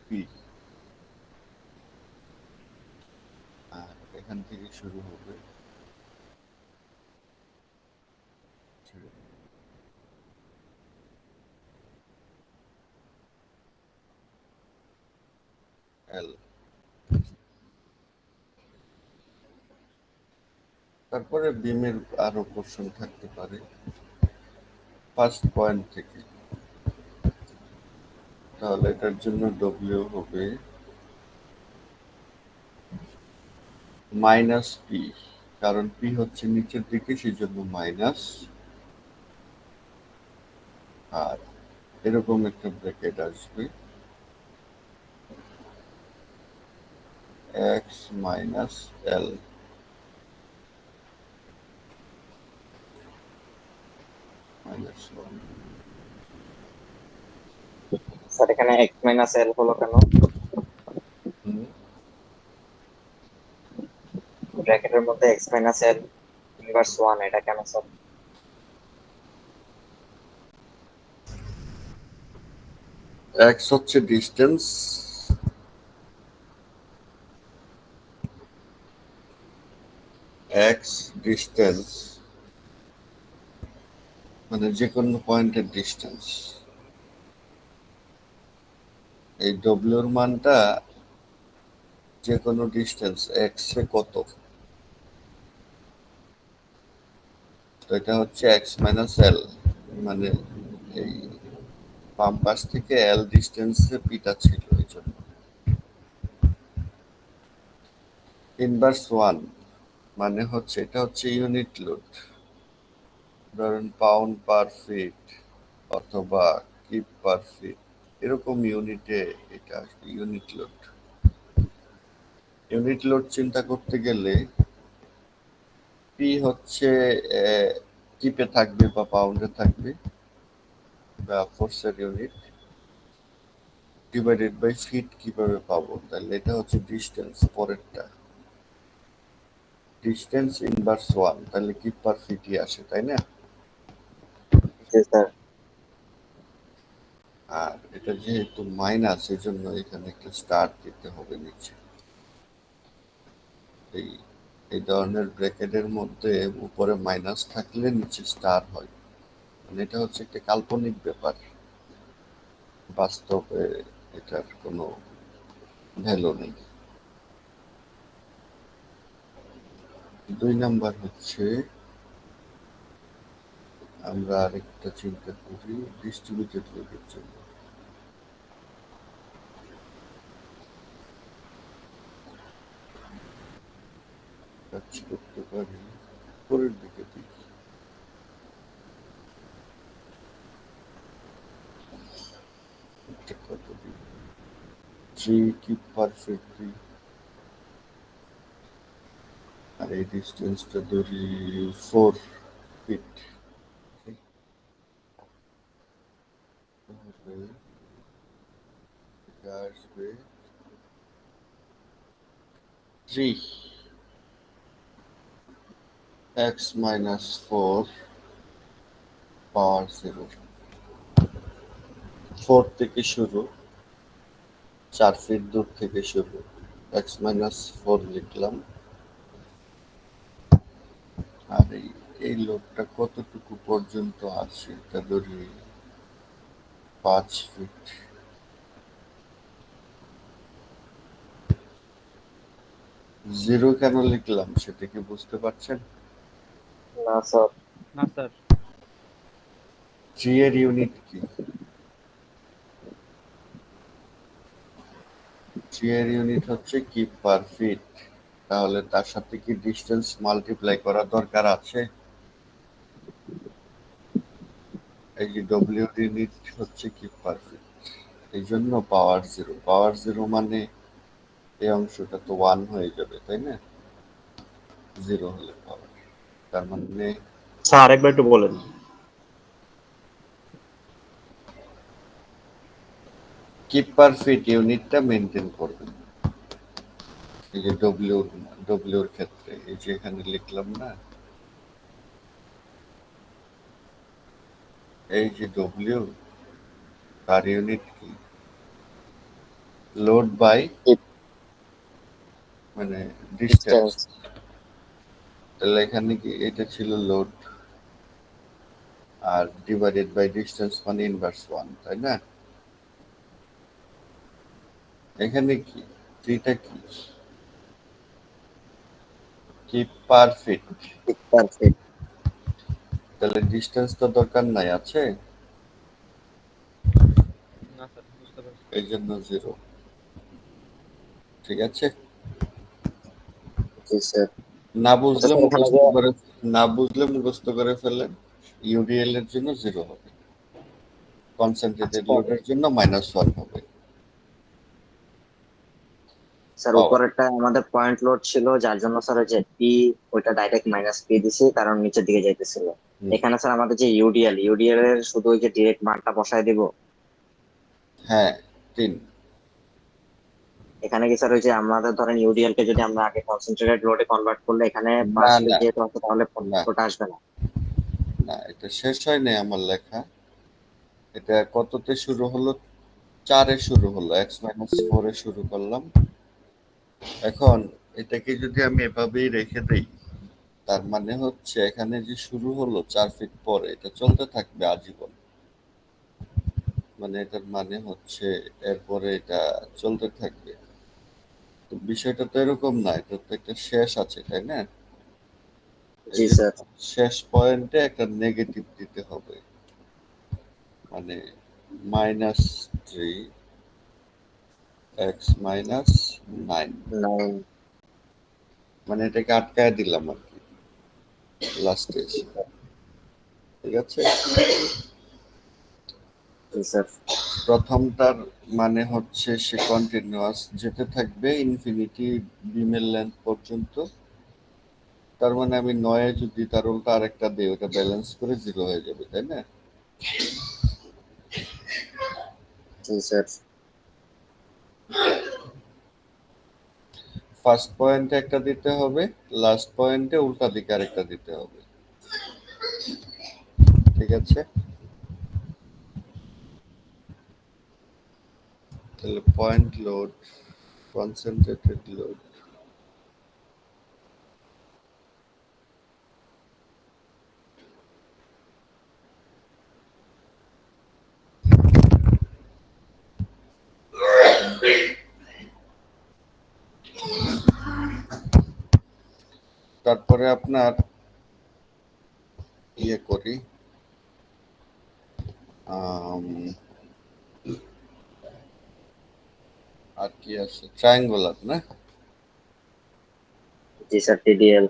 P, আর এখান থেকে শুরু হবে এল। তারপরে বিমের আরো পোর্শন থাকতে পারে ফার্স্ট পয়েন্ট থেকে, তাহলে এটার জন্য ডব্লিউ হবে মাইনাস পি, কারণ পি হচ্ছে নিচের দিকে সেই জন্য মাইনাস, আর এরকম একটা ব্র্যাকেট আসবে x minus L minus one. Sir এখানে এক্স মাইনাস এল হলো কেন? ব্র্যাকেটের মধ্যে x minus L inverse one, এটা কেন স্যার? এক্স হচ্ছে ডিস্টেন্স, এক্স ডিস্টেন্স মানে যে কোনো পয়েন্টের ডিস্টেন্স। এই ডব্লিউর মানটা যে কোনো ডিস্টেন্স এক্স এ কত, তো এটা হচ্ছে এক্স মাইনাস এল, মানে এই বাম পাশ থেকে এল ডিস্টেন্সে পিটা ছিল এই জন্য। ইনভার্স ওয়ান মানে হচ্ছে এটা হচ্ছে ইউনিট লোড, ধরেন পাউন্ড পার ফিট অথবা কিপ পার ফিট, এরকম ইউনিটে এটা আসবে ইউনিট লোড। ইউনিট লোড চিন্তা করতে গেলে পি হচ্ছে কিপে থাকবে বা পাউন্ডে থাকবে বা ফোর্সের ইউনিট, ডিভাইডেড বাই ফিট কিভাবে পাবো, তাহলে এটা হচ্ছে ডিস্টেন্স পরেরটা, ডিস্টেন্স ইনভার্স ওয়ান, তাহলে কিপ পার ফিটই আসে তাই না। জি স্যার। আর এটা যেহেতু মাইনাস এই জন্য এখানে একটা স্টার দিতে হবে নিচে। এই এই ধরনের ব্র্যাকেটের মধ্যে উপরে মাইনাস থাকলে নিচে স্টার হয়, মানে এটা হচ্ছে একটা কাল্পনিক ব্যাপার, বাস্তবে এটার কোনো ভ্যালু নেই। দুই নাম্বার হচ্ছে আমরা আরেকটা চিন্তা করি ডিস্ট্রিবিউটেড লোডের জন্য। কাজ করতে পারি উপরের দিকে দেখি, এটা কত দিন, থ্রি কি পারফেক্টলি, আর এই ডিস্টেন্সটা ধরি 4 ফিট, তাহলে এটা আসবে 3x-4 পাওয়ার 0। 4 থেকে শুরু, 4 ফিট দূর থেকে শুরু, x-4 লিখলাম, আর এই লোডটা কতটুকু পর্যন্ত আছে এটা ধরি 5 ফিট। জিরো কেন লিখলাম সেটা কি বুঝতে পারছেন? না স্যার। না স্যার। জি এর ইউনিট কি? জি এর ইউনিট হচ্ছে কি পার ফিট, তাহলে তার সাথে কি ডিস্টেন্স মাল্টিপ্লাই করা দরকার আছে? এই যে ডব্লিউ ইউনিট হচ্ছে কি পার ফিট, এই জন্য পাওয়ার 0, পাওয়ার 0 মানে এই অংশটা তো 1 হয়ে যাবে তাই না, 0 হলে পাওয়ার, তার মানে স্যার আরেকবার একটু বলেন। কি পার ফিট ইউনিটটা মেনটেন করবেন। এই যে ডব্লিউর ক্ষেত্রে এই যে এখানে লিখলাম না, এই যে ডব্লিউ তার ইউনিট কি, লোড বাই Keep মানে ডিস্টেন্স। distance. তাহলে এখানে কি এটা ছিল লোড আর ডিভাইডেড বাই ডিস্টেন্স মানে ইনভার্স 1, তাই না? এখানে কি থ্রিটা কি per feet, Feet per feet. তাহলে ডিস্টেন্স তো দরকার নাই, আছে না স্যার, বুঝতে পারছি। এই জন্য 0। ঠিক আছে, জি স্যার। না আচ্ছা বুঝলে স্যার, এখানে মুখস্থ যে করে, না বুঝলে মুখস্থ করে ফেলেন। ইউডিএল এর জন্য 0 হবে, কনসেন্ট্রেটেড আচ্ছা লোডের জন্য -1 হবে। স্যার, পাওয়ার, উপরেরটা আমাদের পয়েন্ট লোড ছিল, যার জন্য স্যার ওই যে পি ওইটা ডাইরেক্ট মাইনাস পি দিছি, কারণ নিচের দিকে যাইতেছিল। এখানে স্যার আমাদের যে ইউডিএল এর শুধু ওই যে ডিরেক্ট মানটা বসায় দিব। হ্যাঁ 3। এখানে কি স্যার ওই যে আমাদের ধরেন ইউডিএল কে যদি আমরা আগে কনসেন্ট্রেটেড লোডে কনভার্ট করলে এখানে না পার্সেন্টেজ না যেহেতু আছে তাহলে না ওটা আসবে না। না, এটা শেষ হয় নাই আমার লেখা। এটা কততে শুরু হলো? 4-এ শুরু হলো, x-4 এ শুরু করলাম। এখন এটাকে যদি আমি এভাবেই রেখে দেই, তার মানে হচ্ছে এখানে যে শুরু হলো 4 ফিট পরে, এটা চলতে থাকবে আজীবন। মানে এটার মানে হচ্ছে এরপরে এটা চলতে থাকবে। তো বিষয়টা তো এরকম না, এটা তো একটা শেষ আছে, তাই না? এই জি জন্য স্যার। শেষ পয়েন্টে একটা নেগেটিভ দিতে হবে, মানে -3 x-9, 9। মানে এটাকে আটকায় দিলাম আর কি লাস্টে এসে। ঠিক আছে, জি স্যার। প্রথমটার মানে হচ্ছে সে কন্টিনিউয়াস যেতে থাকবে ইনফিনিটি বিমের লেন্থ পর্যন্ত। তার মানে আমি 9-এ যদি তার উল্টা আরেকটা দিই, ওটা ব্যালেন্স করে 0 হয়ে যাবে, তাই না? জি স্যার। ফার্স্ট পয়েন্টে একটা দিতে হবে, লাস্ট পয়েন্টে উল্টা দিকে আরেকটা দিতে হবে। ঠিক আছে, তাহলে পয়েন্ট লোড, কনসেন্ট্রেটেড লোড, তারপরে আপনার ইয়ে করি, আম, আর কি আছে, ট্রায়াঙ্গুলার না? জি স্যার, টিডিএল।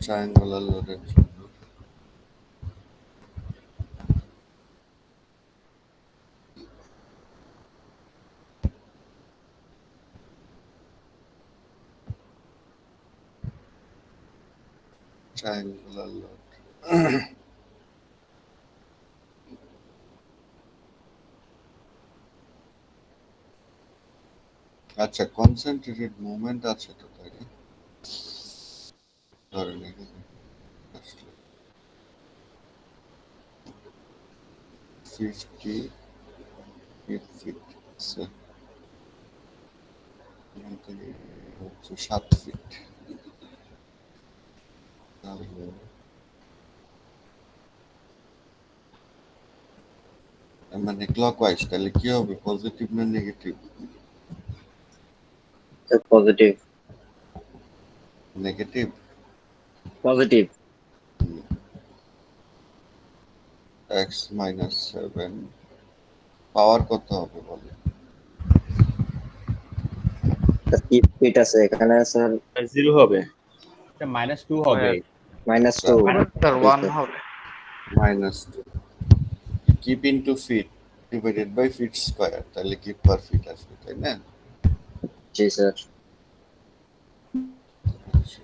ট্রায়াঙ্গুলার লোডের জন্য ট্রায়াঙ্গুলার লোড। আচ্ছা, কনসেন্ট্রেটেড মুভমেন্ট আছে তো, তাই না? ধরেন এখানে আসলে 58 ফিট, এখান থেকে হচ্ছে 7 ফিট, তাহলে মানে ক্লকওয়াইজ, তাহলে কি হবে, পজিটিভ না negative? Positive. Negative. Positive. x-7 পাওয়ার কত হবে বলে? কি ফিট আছে এখানে স্যার? 0 হবে, এটা -2 হবে। -2। স্যার 1 হবে। -2 kip into feet divided by feet square, তাহলে কিপ পার ফিট আসবে, তাই না? জি স্যার। আচ্ছা,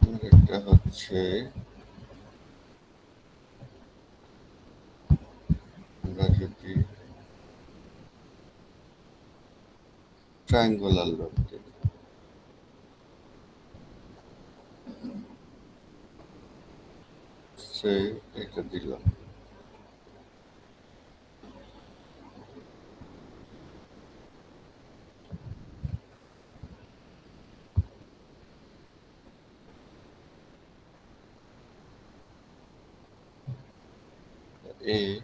আর একটা হচ্ছে আমরা যদি ট্রায়াঙ্গুলার লোড দিই, সে এটা দিলাম, এ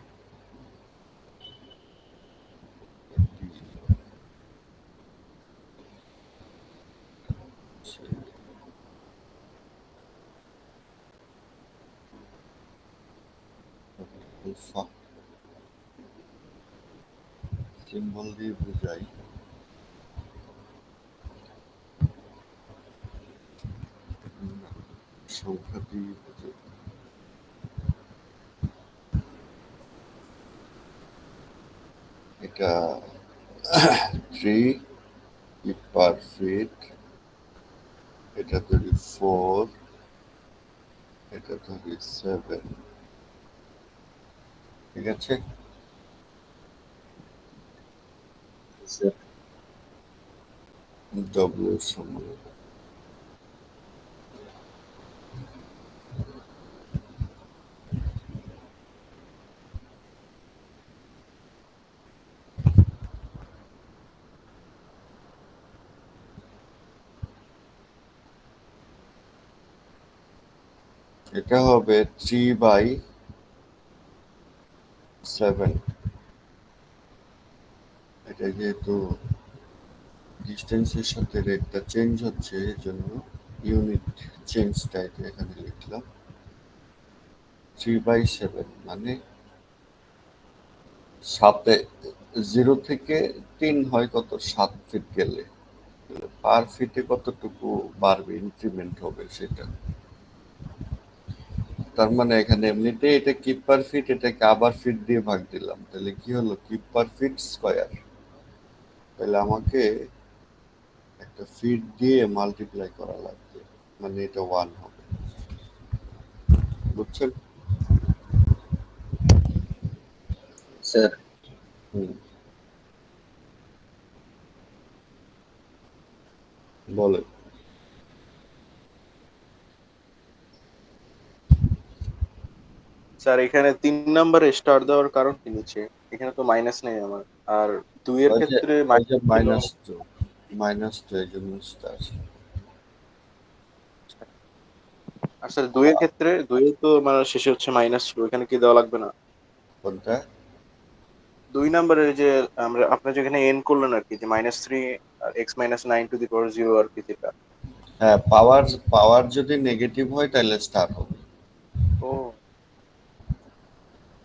আলফা সিম্বল দিয়ে বোঝাই না, সংখ্যা দিয়ে বোঝাই। এটা 3 পার ফিট, এটা ধরি 4, এটা ধরি 7, ঠিক আছে। স্যার ডব্লিউ সমান এটা হবে 3/7। এটা যেহেতু ডিস্টেন্সের সাথে রেটটা চেঞ্জ হচ্ছে এই জন্য ইউনিট চেঞ্জটা এটা এখানে লিখলাম 3/7, মানে 0 থেকে 3 হয় কত, 7 ফিট গেলে পার ফিটে কতটুকু বাড়বে, ইনক্রিমেন্ট হবে সেটা। তার মানে এখানে এমনিতেই এটা কিপ পার ফিট, এটাকে আবার ফিট দিয়ে ভাগ দিলাম, তাহলে কি হলো, কিপ পার ফিট স্কয়ার। তাহলে আমাকে একটা ফিট দিয়ে মাল্টিপ্লাই করা লাগবে, মানে এটা 1 হবে, বুঝছেন? স্যার হুম, বলেন। স্যার এখানে 3 নম্বরে স্টার দেওয়ার কারণ কি নিচে? এখানে তো মাইনাস নেই আমার। আর 2 এর ওই যে ক্ষেত্রে ওই যে মাইনাস ছিল। মাইনাস টু এই জন্য স্টার। আর স্যার 2 এর ক্ষেত্রে 2 এ তো মানে শেষে হচ্ছে মাইনাস ছিল, এখানে কি দেওয়া লাগবে না? কোনটা? 2 নম্বরে যে আমরা আপনি যেখানে এন করলেন আর কি, যে -3 x-9 আর কি যেটা। হ্যাঁ, পাওয়ার পাওয়ার যদি নেগেটিভ হয় তাহলে স্টার হবে, ও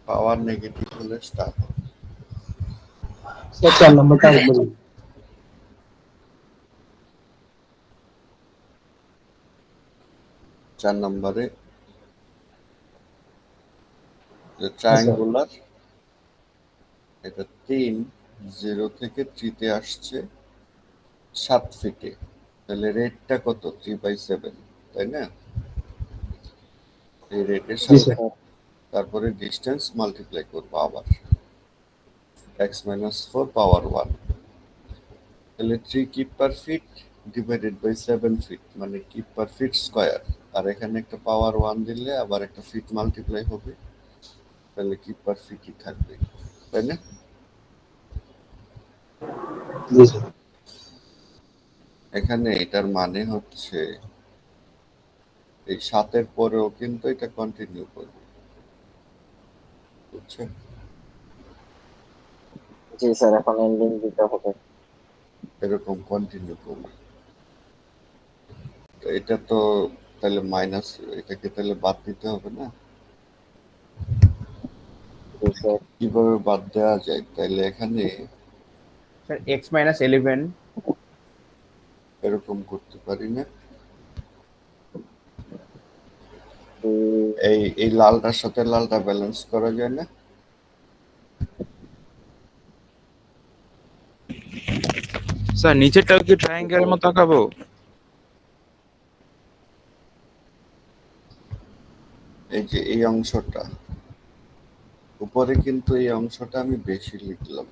পাওয়ার নেগেটিভ হলে স্টার হবে। স্যার 4 নম্বরটা আরেকবার বলুন। 4 নম্বরে স্যার ট্রায়াঙ্গুলার, এটা 3 0 থেকে 3 আসছে 7 ফিটে, তাহলে রেটটা কত, 3/7, তাই না? এই রেটের জি সাথে স্যার। তারপরে ডিস্টেন্স মাল্টিপ্লাই করবো আবার, x-4 পাওয়ার 1, তাহলে 3 kip per feet divided by 7 feet, মানে কিপ পার ফিট স্কয়ার। আর এখানে একটা পাওয়ার 1 দিলে আবার একটা ফিট মাল্টিপ্লাই হবে, তাহলে কিপ পার ফিটই থাকবে, তাই না? জি স্যার। এখানে এটার মানে হচ্ছে এই 7-এর পরেও কিন্তু এটা কন্টিনিউ করবে, বুঝছেন? জি স্যার, এখন এন্ডিং দিতে হবে। এরকম কন্টিনিউ করবে। তো এটা তো তাহলে মাইনাস, এটাকে তাহলে বাদ দিতে হবে না? জি স্যার। কিভাবে বাদ দেওয়া যায়, তাহলে এখানে স্যার x-11 এরকম করতে পারি না? উম, এই লালটার সাথে লালটা ব্যালেন্স করা যায় না? স্যার নিচেরটাও কি ট্রায়াঙ্গেলের মতো আঁকাবো? এই যে এই অংশটা উপরে, কিন্তু এই অংশটা আমি বেশি লিখলাম,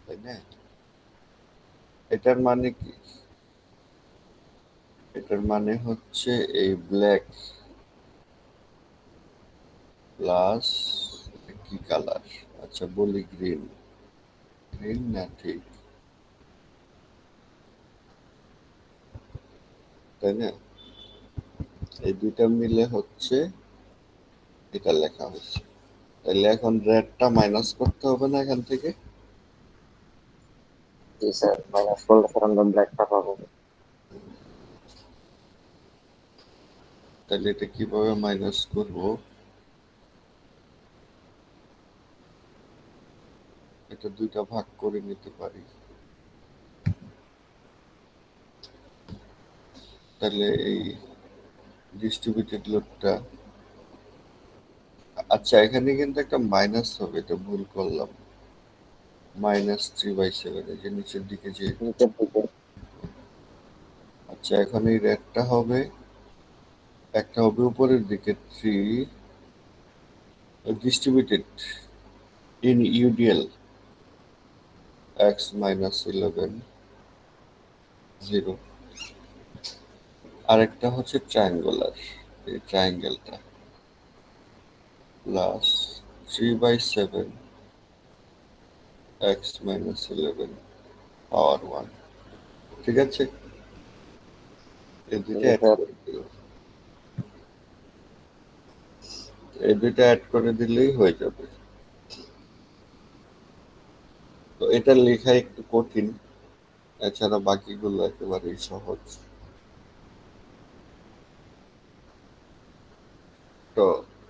তাই না? এটার মানে কি, এটার মানে হচ্ছে এই ব্ল্যাক প্লাস কি কালার, আচ্ছা বলি গ্রিন, গ্রিন না, ঠিক তাই না? এই দুইটা মিলে হচ্ছে এটা লেখা হয়েছে। তাহলে এখন রেডটা মাইনাস করতে হবে না এখান থেকে? জি স্যার, মাইনাস করলে স্যার আমরা ব্ল্যাকটা পাবো। তাহলে এটা কিভাবে মাইনাস করব? এটা দুইটা ভাগ করে নিতে পারি। তাহলে এই ডিস্ট্রিবিউটেড লোডটা, আচ্ছা এখানে কিন্তু একটা মাইনাস হবে, এটা ভুল করলাম। -3/7 এই যে নিচের দিকে যে, নিচের দিকে আচ্ছা এখন এই রেডটা হবে, একটা হবে উপরের দিকে 3 distributed in UDL x minus 11 0, আরেকটা হচ্ছে ট্রায়াঙ্গুলার, এই ট্রায়াঙ্গেলটা প্লাস 3/7 x minus 11 পাওয়ার 1। ঠিক আছে, এই দুইটা অ্যাড স্যার। করে দিলাম। এই দুইটা অ্যাড করে দিলেই হয়ে যাবে। তো এটা লেখা একটু কঠিন, এছাড়া বাকিগুলো একেবারেই সহজ। তো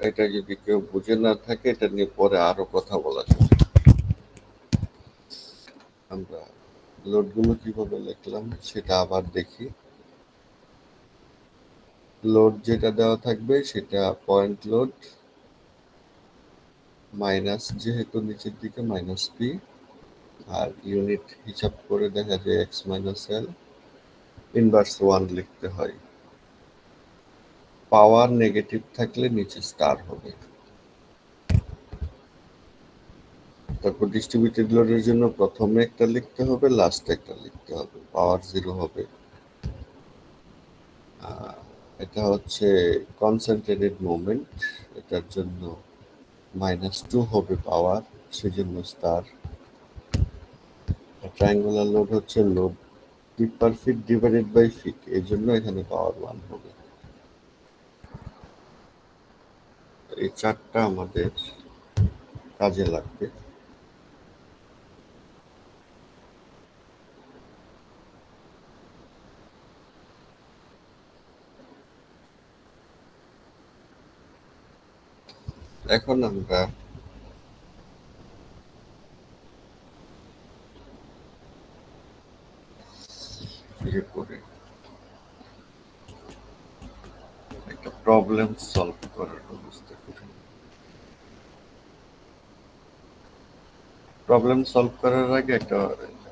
এটা যদি কেউ বুঝে না থাকে, এটা নিয়ে পরে আরো কথা বলা যাবে। আমরা লোডগুলো কিভাবে লিখলাম সেটা আবার দেখি। লোড যেটা দেওয়া থাকবে সেটা পয়েন্ট লোড মাইনাস, যেহেতু নিচের দিকে মাইনাস পি, আর ইউনিট হিসাব করে দেখা যায় এক্স মাইনাস এল, ইনভার্স 1 লিখতে হয়। পাওয়ার নেগেটিভ থাকলে নিচে স্টার হবে। তারপর ডিস্ট্রিবিউটেড লোডের জন্য প্রথমে একটা লিখতে হবে, লাস্টে একটা লিখতে হবে। পাওয়ার 0 হবে। এটা হচ্ছে কনসেন্ট্রেটেড মুভমেন্ট, এটার জন্য -2 হবে পাওয়ার, সেজন্য স্টার। ট্রায়াঙ্গুলার লোড হচ্ছে load feet per feet divided by feet, এই জন্য এখানে পাওয়ার 1 হবে। এই চারটা আমাদের কাজে লাগবে। এখন আমরা ইয়ে করে একটা প্রবলেম সলভ করার ব্যবস্থা করি। প্রবলেম সলভ করার আগে একটা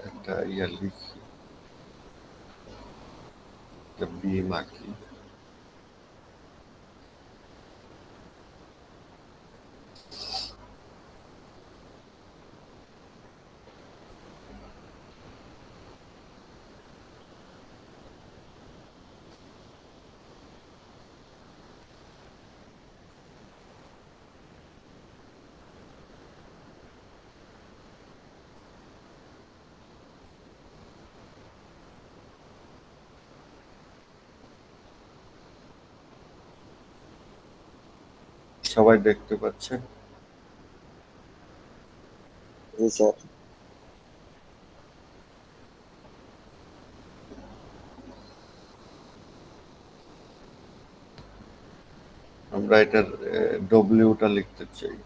একটা ইয়া লিখি, একটা বিম আঁকি। সবাই দেখতে পাচ্ছেন? জি স্যার। আমরা এটার ডব্লিউটা লিখতে চাই।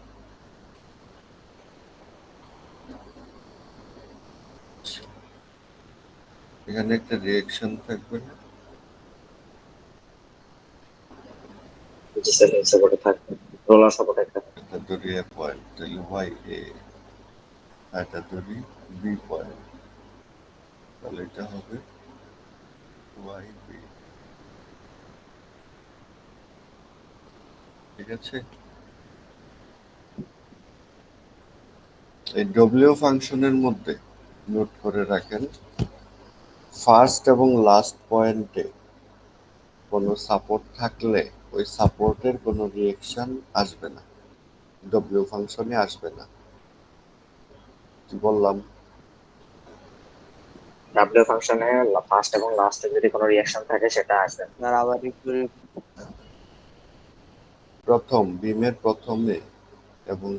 এখানে একটা রিঅ্যাকশন থাকবে না? জি স্যার, সাপোর্টে থাকবে, রোলার সাপোর্টে থাকবে। এটা ধরি এ পয়েন্ট, তাহলে ওয়াই এ, এটা ধরি বি পয়েন্ট, তাহলে এটা হবে ওয়াই বি। ঠিক আছে, এই ডব্লিউ ফাংশনের মধ্যে নোট করে রাখেন, ফার্স্ট এবং লাস্ট পয়েন্টে কোনো সাপোর্ট থাকলে ওই সাপোর্টের কোনো রিঅ্যাকশন আসবে না, ডব্লিউ ফাংশনে আসবে না। কি বললাম? ডাব্লিউ ফাংশনে ফার্স্ট এবং লাস্টে যদি কোনো রিঅ্যাকশন থাকে সেটা আসবে। আর আবার একটু প্রথম বিমের প্রথমে এবং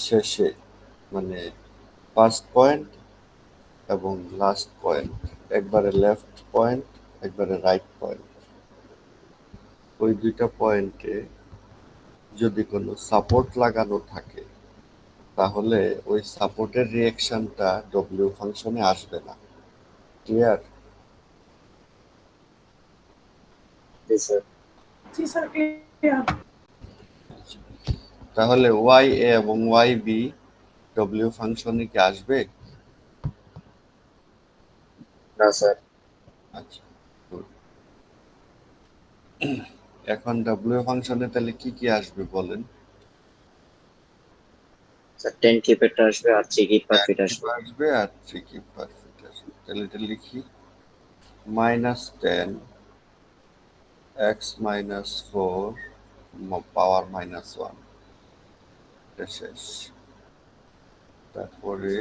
শেষে, মানে ফার্স্ট পয়েন্ট এবং লাস্ট পয়েন্ট, একবারে লেফট পয়েন্ট একবারে রাইট পয়েন্ট, ওই দুইটা পয়েন্টে যদি কোনো সাপোর্ট লাগানো থাকে তাহলে ওই সাপোর্টের রিঅ্যাকশনটা ডব্লিউ ফাংশনে আসবে না। ক্লিয়ার? জি স্যার। তাহলে ওয়াই এ এবং ওয়াই বি ডব্লিউ ফাংশনে কি আসবে? না স্যার। আচ্ছা, good. এখন ডব্লিউ ফাংশনে তাহলে কি কি আসবে বলেন? স্যার 10 কিপেরটা আসবে আর 3 কিপ পার ফিট আসবে। আসবে আর 3 কি পার ফিট আসবে। তাহলে এটা লিখি -10 x - 4 পাওয়ার -1, এটা শেষ। তারপরে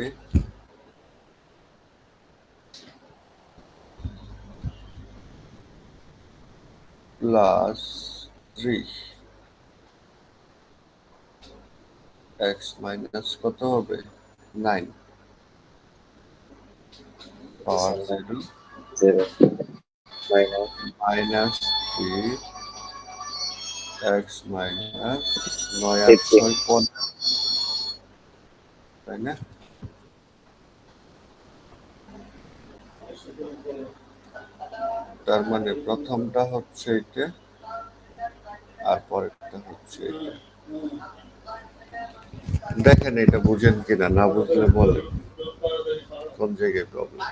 +3 x মাইনাস কত হবে 9 পাওয়ার 0 0 মাইনাস -3 x মাইনাস 9 আর 6 তাই না? তার মানে প্রথমটা হচ্ছে এটা আর পরেরটা হচ্ছে এটা। দেখেন এটা বুঝেন কিনা, না বুঝলে বলেন কোন জায়গায় প্রবলেম।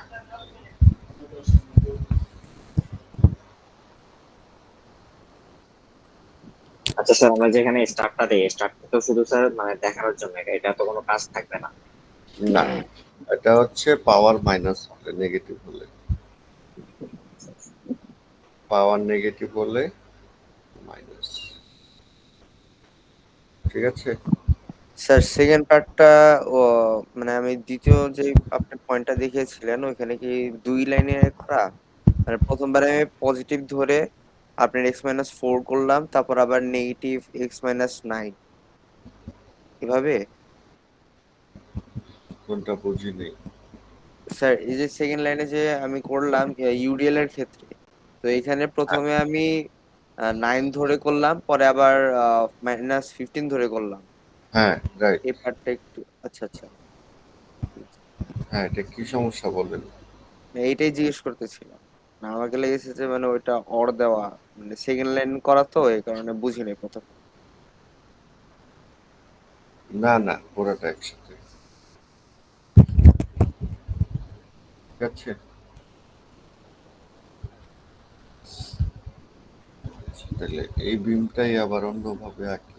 আচ্ছা স্যার, আমরা যেখানে স্টার্টটা দেই, স্টার্টটা তো শুধু স্যার মানে দেখানোর জন্য, এটা তো কোনো কাজ থাকবে না। না, এটা হচ্ছে পাওয়ার মাইনাস হলে, নেগেটিভ হলে, পাওয়ার নেগেটিভ হলে মাইনাস। ঠিক আছে? স্যার সেকেন্ড পার্টটা ও মানে আমি দ্বিতীয় যে আপনি পয়েন্টটা দেখিয়েছিলেন ওইখানে কি 2 লাইনে করা, মানে প্রথমবারে আমি পজিটিভ ধরে আপনার x-4 করলাম, তারপর আবার নেগেটিভ x-9 এভাবে। কোনটা বুঝি নেই। স্যার এই যে সেকেন্ড লাইনে যে আমি করলাম ইউডিএল এর ক্ষেত্রে, তো এখানে প্রথমে আমি 9 ধরে করলাম, পরে আবার -15 ধরে করলাম। হ্যাঁ, রাইট। এই পার্টটা একটু আচ্ছা আচ্ছা, হ্যাঁ, এটা কি সমস্যা বলেন? এইটাই জিজ্ঞেস করতেছিলাম। না, আমাকে লেগেছে যে মানে ওইটা অর দেওয়া, মানে সেকেন্ড লাইন করা তো এই কারণে বুঝিনি প্রথম। না না, পুরোটা একসাথে। ঠিক আছে? তাহলে এই বিমটাই আবার অন্যভাবে আঁকি।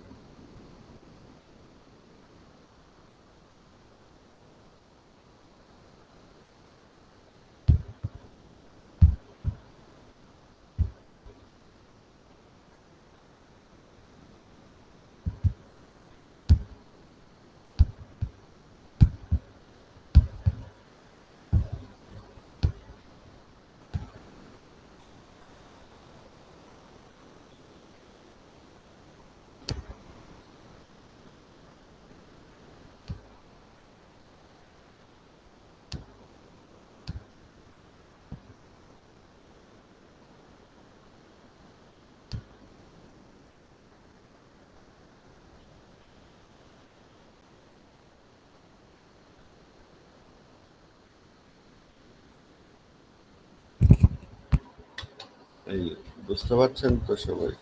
এই বুঝতে পারছেন তো সবাই?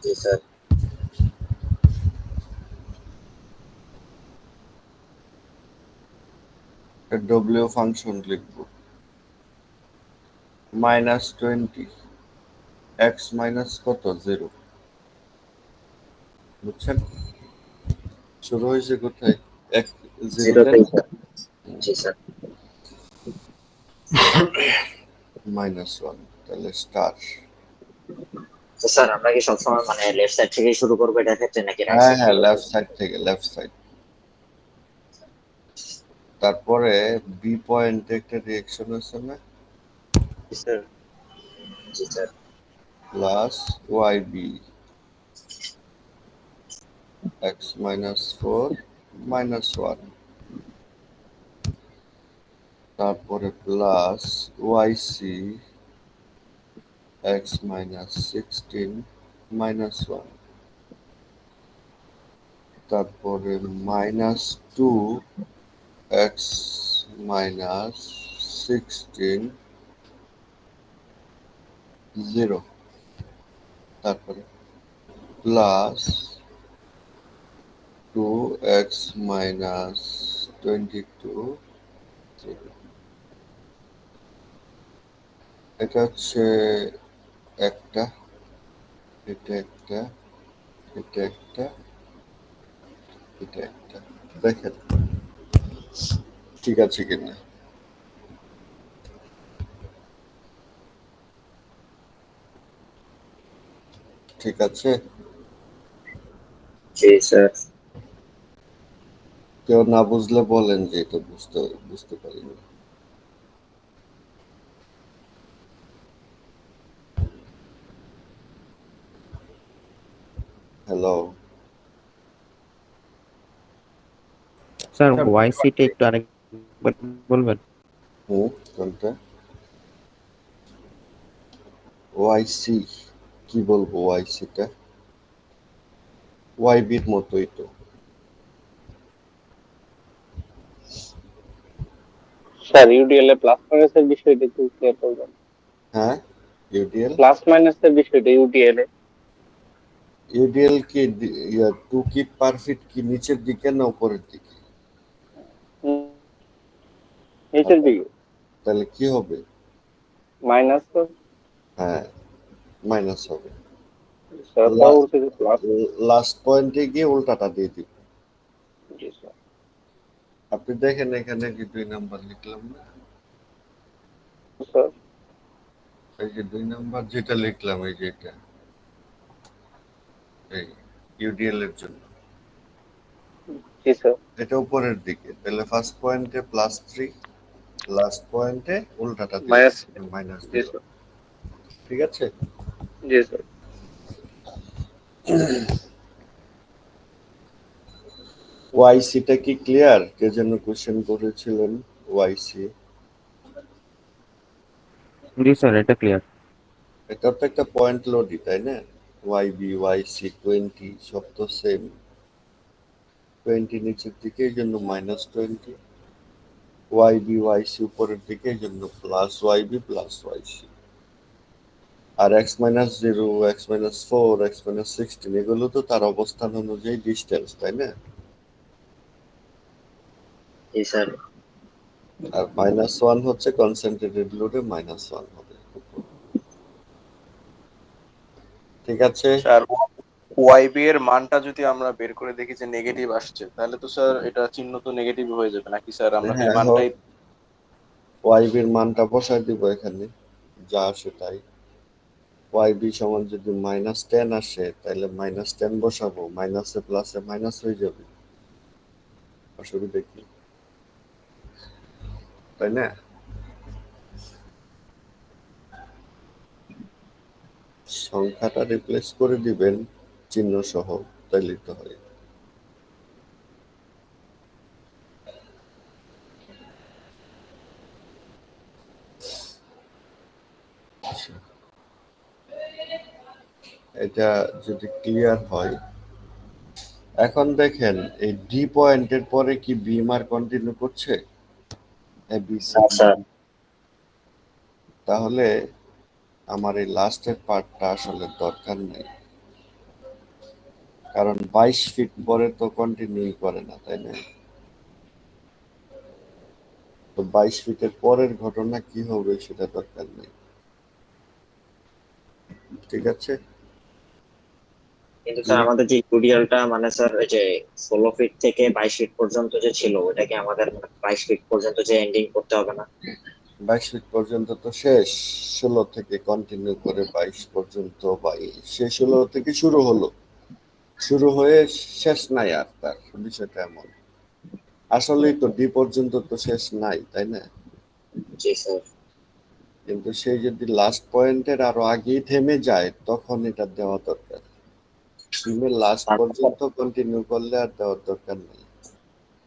জি স্যার। ডব্লিউ ফাংশন লিখবো -20 এক্স মাইনাস কত 0, বুঝছেন? শুরু হয়েছে কোথায়? এক 0 0 তেই স্যার। জি স্যার। -1, তাহলে স্টার। তো স্যার আমরা কি সবসময় মানে লেফট সাইড থেকেই শুরু করবো এটা ক্ষেত্রে নাকি রাইট হ্যাঁ সাইড হ্যাঁ, থেকে? লেফট সাইড থেকে, লেফট সাইড। তারপরে বি পয়েন্টে একটা রিঅ্যাকশন আছে না, জি স্যার। জি sir. Plus Y B X minus 4 minus 1, তারপরে plus Y C X minus 16 minus 1, তারপরে মাইনাস 2 এক্স মাইনাস 16 0, তারপরে প্লাস 2x minus 22 0. এটা হচ্ছে একটা, এটা একটা, এটা একটা, এটা একটা। দেখেন ঠিক আছে কিনা। ঠিক আছে, জি স্যার। কেউ না বুঝলে বলেন যে এটা বুঝতে পারিনি। হ্যালো, স্যার ওয়াই সিটা একটু আরেকবার বলবেন? কোনটা? ওয়াইসি কি বলবো? ওয়াইসিটা ওয়াইবির মতোই তো। স্যার ইউডিএল এ প্লাস মাইনাসের বিষয়টা একটু ক্লিয়ার করবেন। হ্যাঁ, ইউডিএল প্লাস মাইনাসের বিষয়টা ইউডিএল এ। ইউডিএল কি টু কি পারফিট কি নিচের দিকে না উপরের দিকে? নিচের দিকে তাহলে কি হবে? মাইনাস। হ্যাঁ, মাইনাস হবে। স্যার পরবর্তীতে প্লাস। লাস্ট পয়েন্টে গিয়ে উল্টাটা দিয়ে দিব। জি স্যার। আপনি দেখেন এখানে কি 2 নাম্বার লিখলাম না? স্যার এই যে 2 নাম্বার যেটা লিখলাম, এই যে এটা, এই ইউডিএল এর জন্য জি স্যার। এটা উপরের দিকে, তাহলে ফার্স্ট পয়েন্টে +3, লাস্ট পয়েন্টে উল্টাটা দিয়ে মাইনাস। মাইনাস জি 0। স্যার। ঠিক আছে। জি স্যার। ওয়াইসিটা কি ক্লিয়ার? কে যেন কোশ্চেন করেছিলেন ওয়াইসি। জি স্যার, এটা ক্লিয়ার। এটা তো একটা পয়েন্ট লোডই, তাই না? ওয়াইবি ওয়াইসি 20 সব তো সেম। 20 নিচের দিকে, এই জন্য -20, ওয়াইবি ওয়াইসি উপরের দিকে, এই জন্য প্লাস ওয়াইবি প্লাস ওয়াইসি। আর x-0, x-4, x-16 এগুলো তো তার অবস্থান অনুযায়ী ডিস্টেন্স, তাই না? জি স্যার। আর -1 হচ্ছে কনসেন্ট্রেটেড লোডে -1 হবে। ঠিক আছে। স্যার ওয়াইবি এর মানটা যদি আমরা বের করে দেখি যে নেগেটিভ আসছে, তাহলে তো স্যার এটা চিহ্ন তো নেগেটিভ হয়ে যাবে নাকি স্যার? আমরা কি হ্যাঁ, মানটাই ওয়াইবির মানটা বসাই দিব এখানে, যা আসে তাই। ওয়াইবি সমান যদি -10 আসে, তাহলে -10 বসাবো, মাইনাসে প্লাসে মাইনাস হয়ে যাবে, অসুবিধা কি? তাই না? সংখ্যাটা রিপ্লেস করে দিবেন চিহ্ন সহ, তাইলে তো হয়। এটা যদি ক্লিয়ার হয়। এখন দেখেন এই ডি পয়েন্টের পরে কি বিম আর কন্টিনিউ করছে? আচ্ছা। তাহলে আমার এই লাস্টের পার্টটা আসলে দরকার নেই, কারণ 22 ফিট পরে তো কন্টিনিউ করে না, তাই না? তো 22 ফিটের পরের ঘটনা কি হবে সেটা দরকার নেই। ঠিক আছে। কিন্তু স্যার আমাদের যে ইউডিএলটা মানে স্যার ওই যে 16 ফিট থেকে 22 ফিট পর্যন্ত যে ছিল ওটাকে আমাদের 22 ফিট পর্যন্ত যে এন্ডিং করতে হবে না? 22 ফিট পর্যন্ত তো শেষ, 16 থেকে কন্টিনিউ করে 22 পর্যন্ত, বা সে 16 থেকে শুরু হলো, শুরু হয়ে শেষ নাই আর, তার বিষয়টা এমন। আসলেই তো ডি পর্যন্ত তো শেষ নাই, তাই না? জি স্যার। কিন্তু সেই যদি লাস্ট পয়েন্টের আরো আগেই থেমে যায় তখন এটা দেওয়া দরকার। বিমের লাস্ট পর্যন্ত কন্টিনিউ করলে আর দেওয়ার দরকার নেই।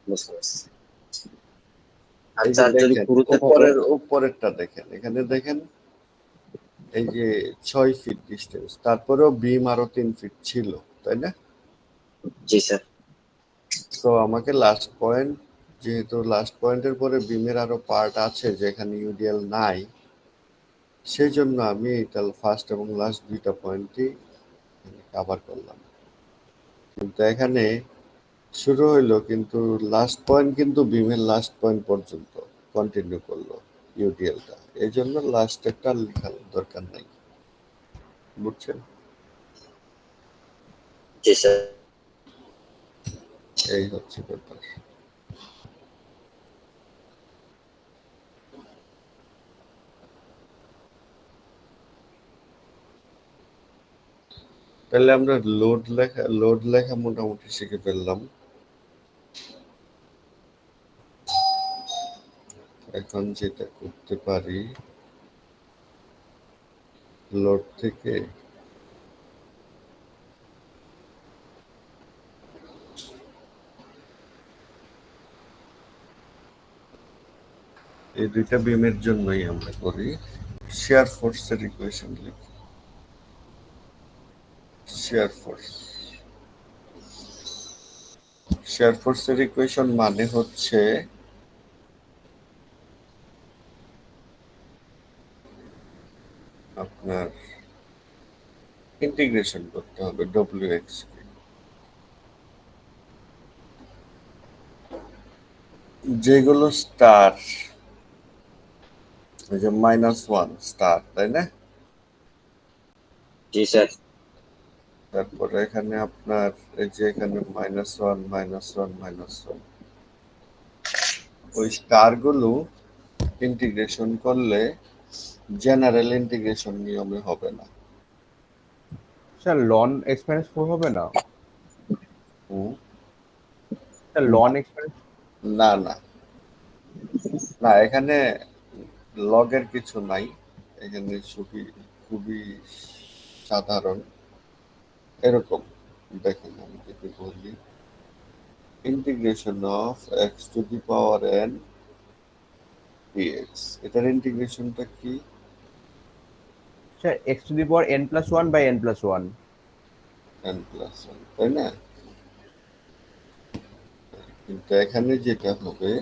বুঝতে পারছি। এই আচ্ছা, যে আর যদি দেখেন শুরুতে উপরেরটা দেখেন, এখানে দেখেন এই যে 6 ফিট ডিস্টেন্স, তারপরেও বিম আরো 3 ফিট ছিল, তাই না? জি স্যার। তো আমাকে লাস্ট পয়েন্ট, যেহেতু লাস্ট পয়েন্টের পরে বিমের আরো পার্ট আছে যেখানে ইউডিএল নাই, সেই জন্য আমি এটা ফার্স্ট এবং লাস্ট দুইটা পয়েন্টই কভার করলাম। কিন্তু এখানে শুরু হইলো কিন্তু লাস্ট পয়েন্ট কিন্তু বিমের লাস্ট পয়েন্ট পর্যন্ত কন্টিনিউ করলো ইউডিএলটা, এই জন্য লাস্ট একটা লেখার দরকার নাই। বুঝছেন? জি স্যার। এই হচ্ছে ব্যাপার। তাহলে আমরা লোড লেখা মোটামুটি শিখে ফেললাম। এখন যেটা করতে পারি, লোড থেকে এই দুইটা বিমের জন্যই আমরা করি শেয়ার ফোর্সের ইকুয়েশন লিখি। শেয়ার ফোর্সের ইকুয়েশন মানে হচ্ছে আপনার ইন্টিগ্রেশন করতে হবে ডব্লিউ.এক্স কে। যেগুলো স্টার, ওই যে -1 স্টার, তাই না? জি স্যার। তারপরে এখানে আপনার এই যে এখানে -1 -1 -1, ওই স্টার গুলো ইন্টিগ্রেশন করলে জেনারেল ইন্টিগ্রেশন নিয়মে হবে না। স্যার লন এক্স -4 হবে না? হুম, স্যার লন এক্স না না না, এখানে লগের কিছু নাই, এখানে খুবই খুবই সাধারণ। এরকম দেখেন, আমি যদি বলি integration of X to the power N DX, এটার ইন্টিগ্রেশনটা কি? Sir x⁴n+1/n+1। n+1, তাই না? কিন্তু এখানে যেটা হবে,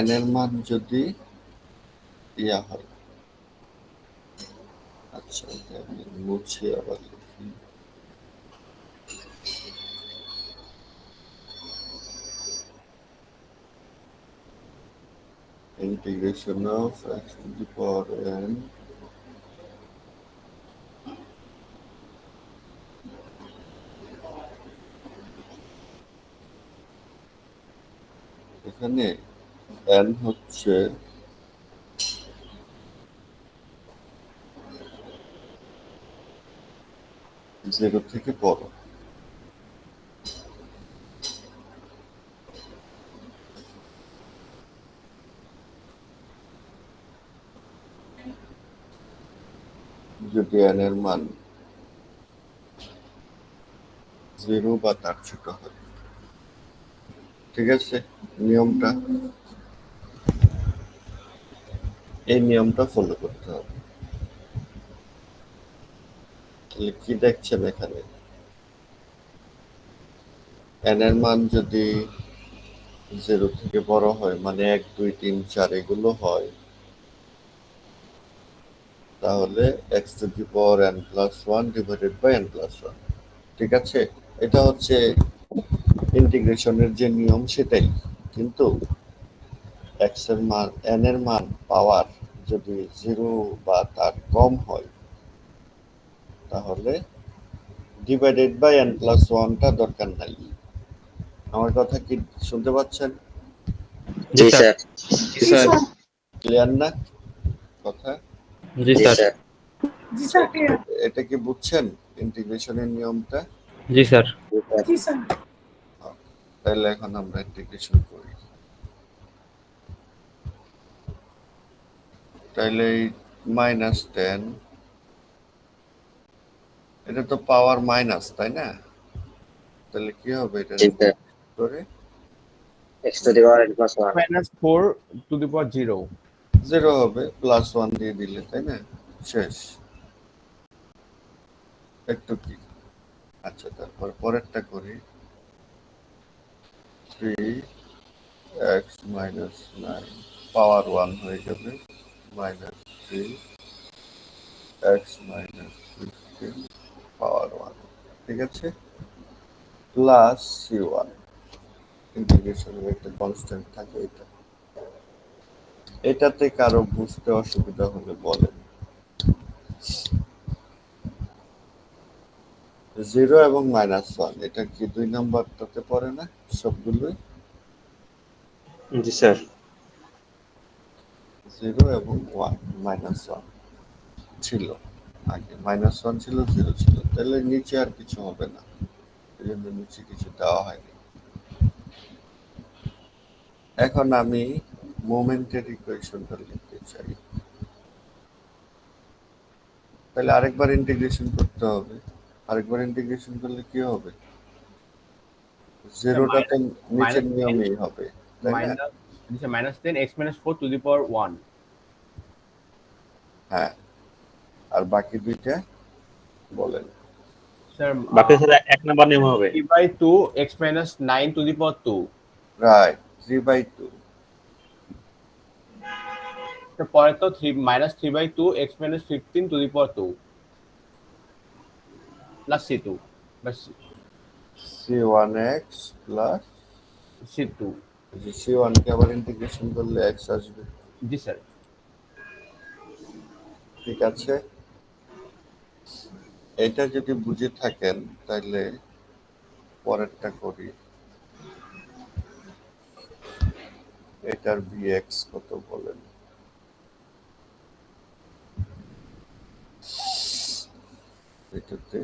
n এর মান যদি ইয়া হয়, আচ্ছা এটা আমি মুছে আবার লিখি। Integration of x to the power n এখানে n হচ্ছে 0 থেকে বড়। যদি n এর মান 0 বা তার ছোট হয়, ঠিক আছে? নিয়মটা, এই নিয়মটা ফলো করতে হবে। তাহলে কি দেখছেন এখানে, n এর মান যদি 0 থেকে বড় হয়, মানে 1 2 3 4 এগুলো হয়, তাহলে x to the power n+1 divided by n+1, ঠিক আছে? এটা হচ্ছে ইন্টিগ্রেশনের যে নিয়ম সেটাই, কিন্তু x এর মান, n এর মান পাওয়ার যদি 0 বা তার কম হয়, তাহলে ডিভাইডেড বাই n+1 টা দরকার নাই। আমার কথা কি শুনতে পাচ্ছেন? জি জি স্যার। স্যার। ক্লিয়ার না কথা? জি জি স্যার। স্যার। এটা কি বুঝছেন ইন্টিগ্রেশনের নিয়মটা? জি স্যার। জি স্যার। তাহলে এখন আমরা ইন্টিগ্রেশন করি। তাহলে এই -10 এটা তো পাওয়ার মাইনাস, তাই না? তাহলে কি হবে এটা জি স্যার, করে? x⁻n+1। -4 0 0 হবে, +1 দিয়ে দিলে, তাই না? শেষ। একটু কি, আচ্ছা তারপর পরেরটা করি। 3x - 9 পাওয়ার 1 হয়ে যাবে, -3x - 15 পাওয়ার 1, ঠিক আছে? প্লাস c1, ইন্টিগ্রেশনের একটা কনস্ট্যান্ট থাকে এটা। এটাতে কারো বুঝতে অসুবিধা হলে বলেন। 0 এবং -1 এটা কি 2 নাম্বারটাতে পড়ে না সবগুলোই? জি স্যার। 0 এবং 1 -1 ছিল আগে, -1 ছিল, 0 ছিল, তাহলে নিচে আর কিছু হবে না, এই জন্য নিচে কিছু দেওয়া হয়নি। এখন আমি মোমেন্টের ইকুয়েশনটা লিখতে চাই, তাহলে আরেকবার ইন্টিগ্রেশন করতে হবে। আরেকবার ইন্টিগ্রেশন করলে কি হবে? জিরোটা তো নিচের নিয়মেই হবে, তাই না? -10 x - 4 হ্যাঁ, আর বাকি দুইটা বলেন। স্যার বাকি স্যার 1 নাম্বার নিয়ম হবে। 3/2 x - 9^2। রাইট, 3/2। পরে তো -3/2 x - 15^2 প্লাস c2 বা c1x প্লাস c2। c1 কে আবার ইন্টিগ্রেশন করলে x আসবে, জি স্যার। ঠিক আছে? এটা যদি বুঝে থাকেন তাহলে পরেরটা করি। এটার vx কত বলেন? এটাতে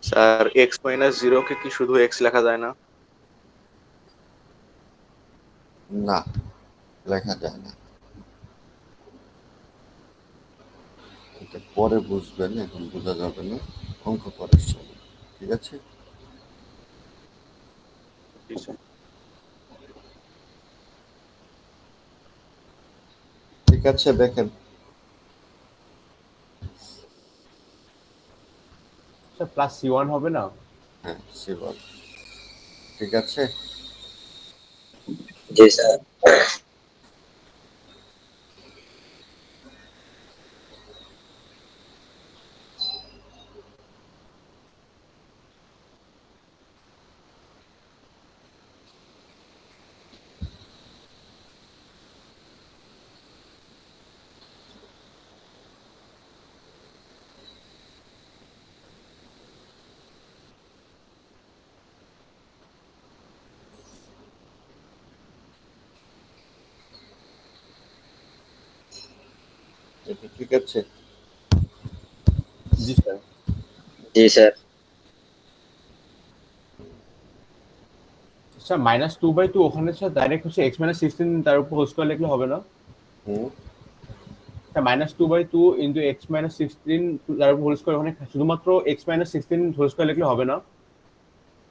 স্যার x-0 কে কি শুধু x লেখা যায় না? না, লেখা যায় না। এটা পরে বুঝবেন, এখন বোঝা যাবে না, অঙ্ক করার সময়, ঠিক আছে? জি স্যার। ঠিক আছে, দেখেন। স্যার প্লাস c1 হবে না? হ্যাঁ, শিওর, ঠিক আছে। জি স্যার। এটা ঠিক আছে? জি স্যার। জি স্যার। স্যার -2/2 ওখানে স্যার ডাইরেক্ট হচ্ছে x - 16 তার উপর হোল স্কয়ার লিখলে হবে না? হুম, স্যার -2/2 ইনটু x - 16 তার উপর হোল স্কয়ার, ওখানে শুধুমাত্র x - 16 হোল স্কয়ার লিখলে হবে না?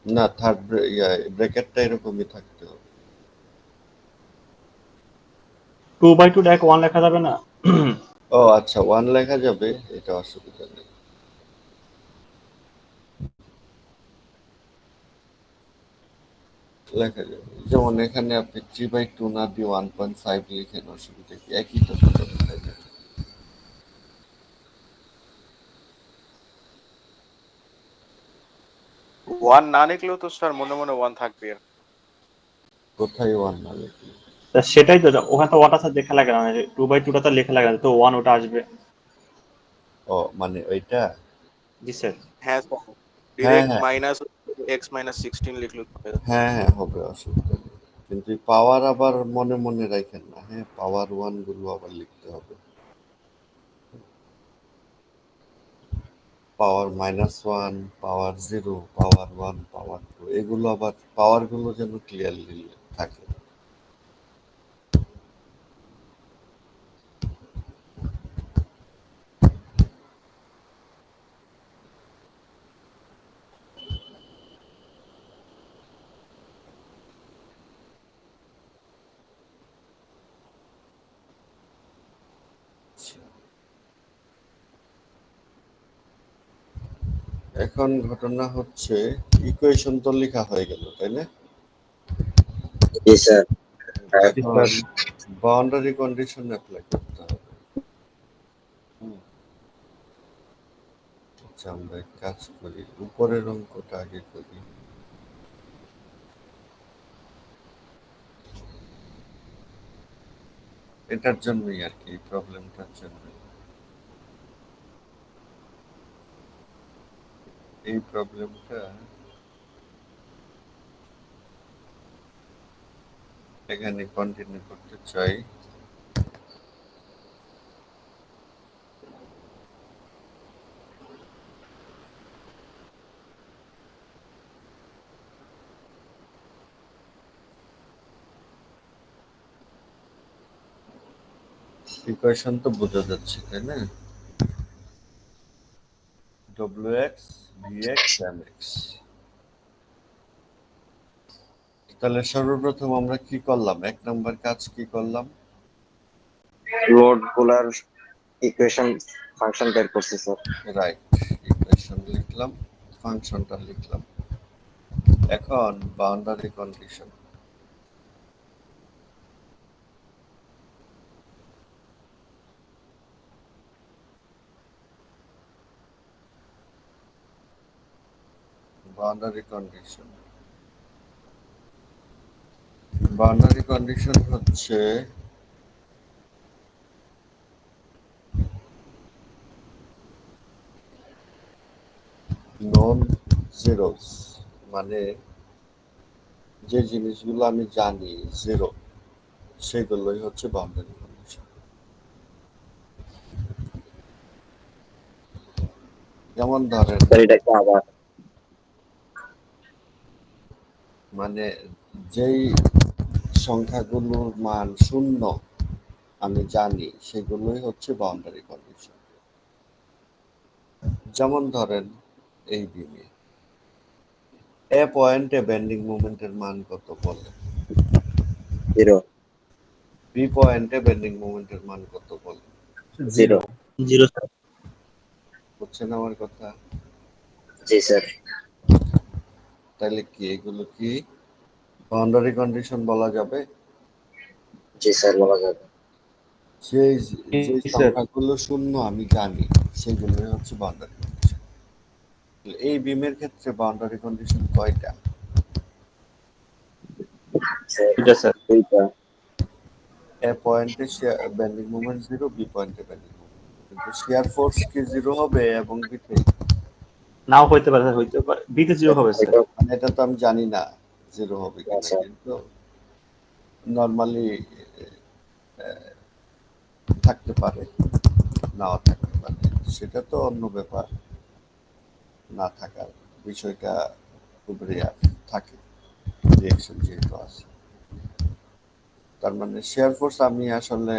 না, থার্ড ব্র্যাকেটটা এরকমই থাকতে হবে। 2/2 ডাইরেক্ট 1 লেখা যাবে না? ও আচ্ছা, 1 লেখা যাবে, এটা অসুবিধা নেই। লেখা যাবে, যেমন এখানে আপনি 3/2 না দিয়ে 1.5 লিখেন, অসুবিধা কি? একই তো কথা, তাই না? ওয়ান না লিখলেও তো স্যার মনে মনে ওয়ান থাকবে। কোথায় 1 না লিখলে? তা সেটাই তো, ওখানে তো ওয়াটা স্যার লেখা লাগে না, 2/2টা তো লেখা লাগে না, তো 1 ওটা আসবে। ও মানে ওইটা? জি স্যার। হ্যাঁ স্যার, হ্যাঁ ডিরেক্ট হ্যাঁ মাইনাস এক্স মাইনাস 16 লিখলে হবে। হ্যাঁ হ্যাঁ হবে, অসুবিধা নেই। কিন্তু পাওয়ার আবার মনে মনে রাখেন না, হ্যাঁ পাওয়ার ওয়ান গুলো আবার লিখতে হবে। পাওয়ার -1, পাওয়ার 0, পাওয়ার 1, পাওয়ার 2, এগুলো আবার পাওয়ার গুলো যেন ক্লিয়ারলি থাকে। এখন ঘটনা হচ্ছে ইকুয়েশন তো লেখা হয়ে গেল, তাই না? জি স্যার। এখন বাউন্ডারি কন্ডিশন অ্যাপ্লাই করতে হবে। আচ্ছা, আমরা এক কাজ করি, উপরের অঙ্কটা আগে করি। এটার জন্যই আর কি, এই প্রবলেমটার জন্য। এই প্রবলেমটা এখানে কন্টিনিউ করতে চাই। ইকুয়েশন তো বোঝা যাচ্ছে, তাই না? wx vx mx। তাহলে সর্বপ্রথম আমরা কি করলাম, এক নম্বর কাজ কি করলাম? লোড গুলার ইকুয়েশন ফাংশন বের করছি স্যার। রাইট, ইকুয়েশন লিখলাম, ফাংশনটা লিখলাম। এখন boundary condition. Boundary condition, boundary condition হচ্ছে নন জিরোস, মানে যে জিনিসগুলো আমি জানি জিরো, সেগুলোই হচ্ছে বাউন্ডারি কন্ডিশন। যেমন ধরেন, স্যার এটা কি আবার মানে যেই সংখ্যাগুলোর মান শূন্য আমি জানি, সেগুলোই হচ্ছে বাউন্ডারি কন্ডিশন। যেমন ধরেন এই বিমে এ পয়েন্টে বেন্ডিং মোমেন্টের মান কত বলে, 0 বি পয়েন্টে বেন্ডিং মোমেন্টের মান কত বলে? 0। 0 স্যার। বুঝছেন আমার কথা? জি স্যার। তাহলে কি এগুলো কি বাউন্ডারি কন্ডিশন বলা যাবে? জি স্যার বলা যাবে। যে যে জি স্যার। সংখ্যাগুলো শূন্য আমি জানি, সেগুলোই হচ্ছে বাউন্ডারি কন্ডিশন। এই বিমের ক্ষেত্রে বাউন্ডারি কন্ডিশন কয়টা? স্যার এটা স্যার। দুইটা। এ পয়েন্টে বেন্ডিং মোমেন্ট জিরো, বি পয়েন্টে বেন্ডিং মোমেন্ট, কিন্তু শিয়ার ফোর্স কি জিরো হবে এবং বিতে? নাও হইতে পারে স্যার, হইতে পারে বিতে 0 হবে স্যার। এটা মানে এটা তো আমি জানি না জিরো হবে কিনা, আচ্ছা। কিন্তু নর্মালি থাকতে পারে, নাও থাকতে পারে, সেটা তো অন্য ব্যাপার। না থাকার বিষয়টা খুব রেয়ার থাকে, রিয়েকশন যেহেতু আছে। তার মানে শেয়ার ফোর্স আমি আসলে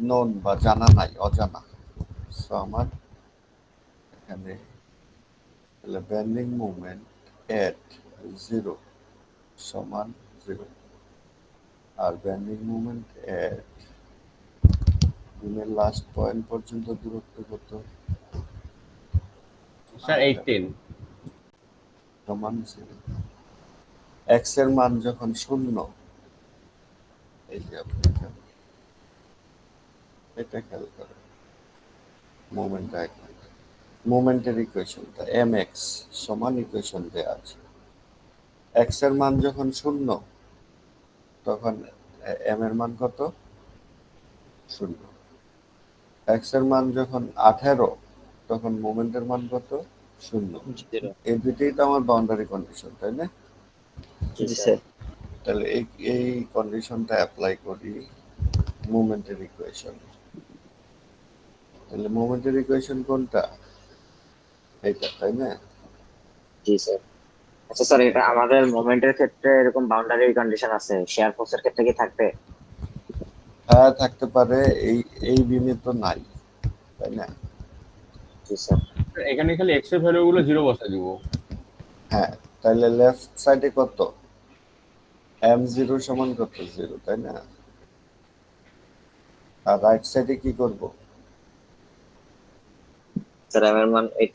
নন বা জানা নাই, অজানা। সো আমার এখানে বেন্ডিং মুভমেন্ট এট জিরো সমান 0, আর বেন্ডিং মুভমেন্ট এট বিমের লাস্ট পয়েন্ট পর্যন্ত দূরত্ব কত? স্যার 18। সমান 0। এক্স এর মান যখন শূন্য, এই যে আপনি এটা খেয়াল করেন, মোমেন্ট মোমেন্টের ইকুয়েশনটা mx সমান ইকুয়েশন দেয়া আছে। এক্স এর মান যখন শূন্য, তখন এম এর মান কত? শূন্য। এক্স এর মান যখন 18, তখন মোমেন্টের মান কত? শূন্য। 0 এই দুইটাই তো আমার বাউন্ডারি কন্ডিশন, তাই না? জি স্যার তাহলে এই কন্ডিশনটা অ্যাপ্লাই করি মোমেন্টের ইকুয়েশন। তাহলে মোমেন্টের ইকুয়েশন কোনটা? এইটা, তাই না? জি স্যার আচ্ছা স্যার এটা আমাদের মোমেন্টের ক্ষেত্রে এরকম বাউন্ডারি কন্ডিশন আছে, শেয়ার ফোর্সের ক্ষেত্রে কি থাকবে? হ্যাঁ, থাকতে পারে। এই বিমে তো নাই, তাই না? জি স্যার এখানে খালি এক্স এর ভ্যালু গুলো 0 বসা দিব। হ্যাঁ, তাহলে লেফট সাইডে কত? m0 সমান কত? 0, তাই না? আর রাইট সাইডে কি করব? স্যার এম এর মান 8,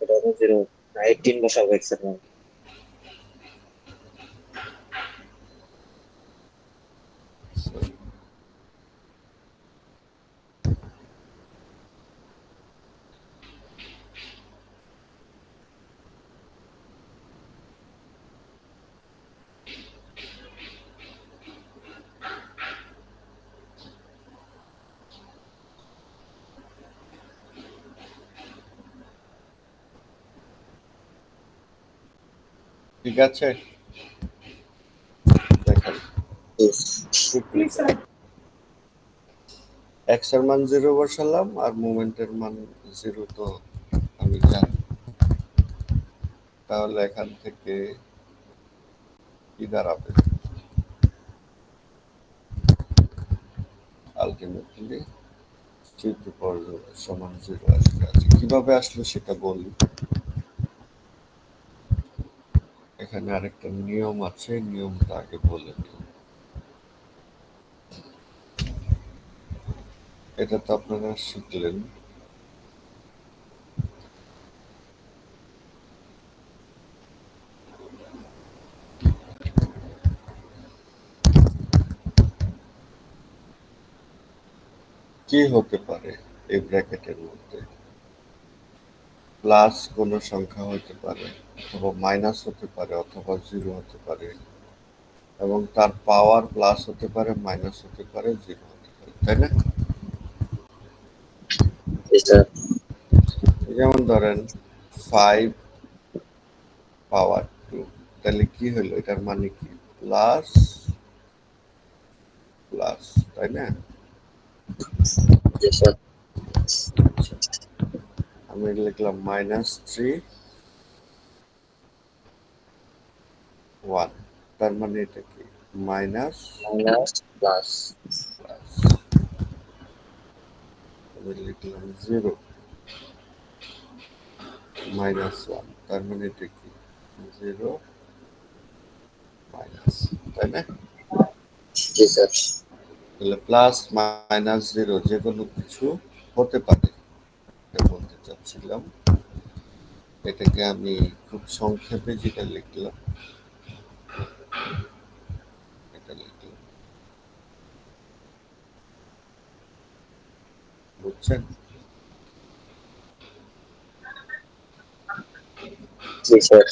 এটা হলো 0 না 18 বসাবো এক্স এর মান। ঠিক আছে, দেখেন এক্স এর মান 0 বসালাম আর মোমেন্টের মান 0 তো আমি জানি। তাহলে এখান থেকে কি দাঁড়াবে? আলটিমেটলি 3 সমান 0 আসবে। কিভাবে আসলো সেটা বলি। এখানে আরেকটা নিয়ম আছে, নিয়মটা আগে বলে নিই। এটা তো আপনারা শিখলেন। কি হতে পারে এই ব্র্যাকেটের মধ্যে? প্লাস কোনো সংখ্যা হতে পারে, অথবা মাইনাস হতে পারে, অথবা 0 হতে পারে, এবং তার পাওয়ার প্লাস হতে পারে, মাইনাস হতে পারে, 0 হতে পারে, তাই না? জি স্যার যেমন ধরেন 5 পাওয়ার 2, তাহলে কি হলো? এটার মানে কি? প্লাস প্লাস, তাই না? জি স্যার আমি লিখলাম -3 1, তার মানে এটা কি? Minus minus plus plus. আমি লিখলাম 0 -1, তার মানে এটা কি? 0 মাইনাস, তাই না? জি স্যার তাহলে প্লাস মাইনাস 0 যে কোনো কিছু হতে পারে, এটা বলতে চাচ্ছিলাম। এটাকে আমি খুব সংক্ষেপে যেটা লিখলাম, এটা লিখলাম, বুঝছেন? জি স্যার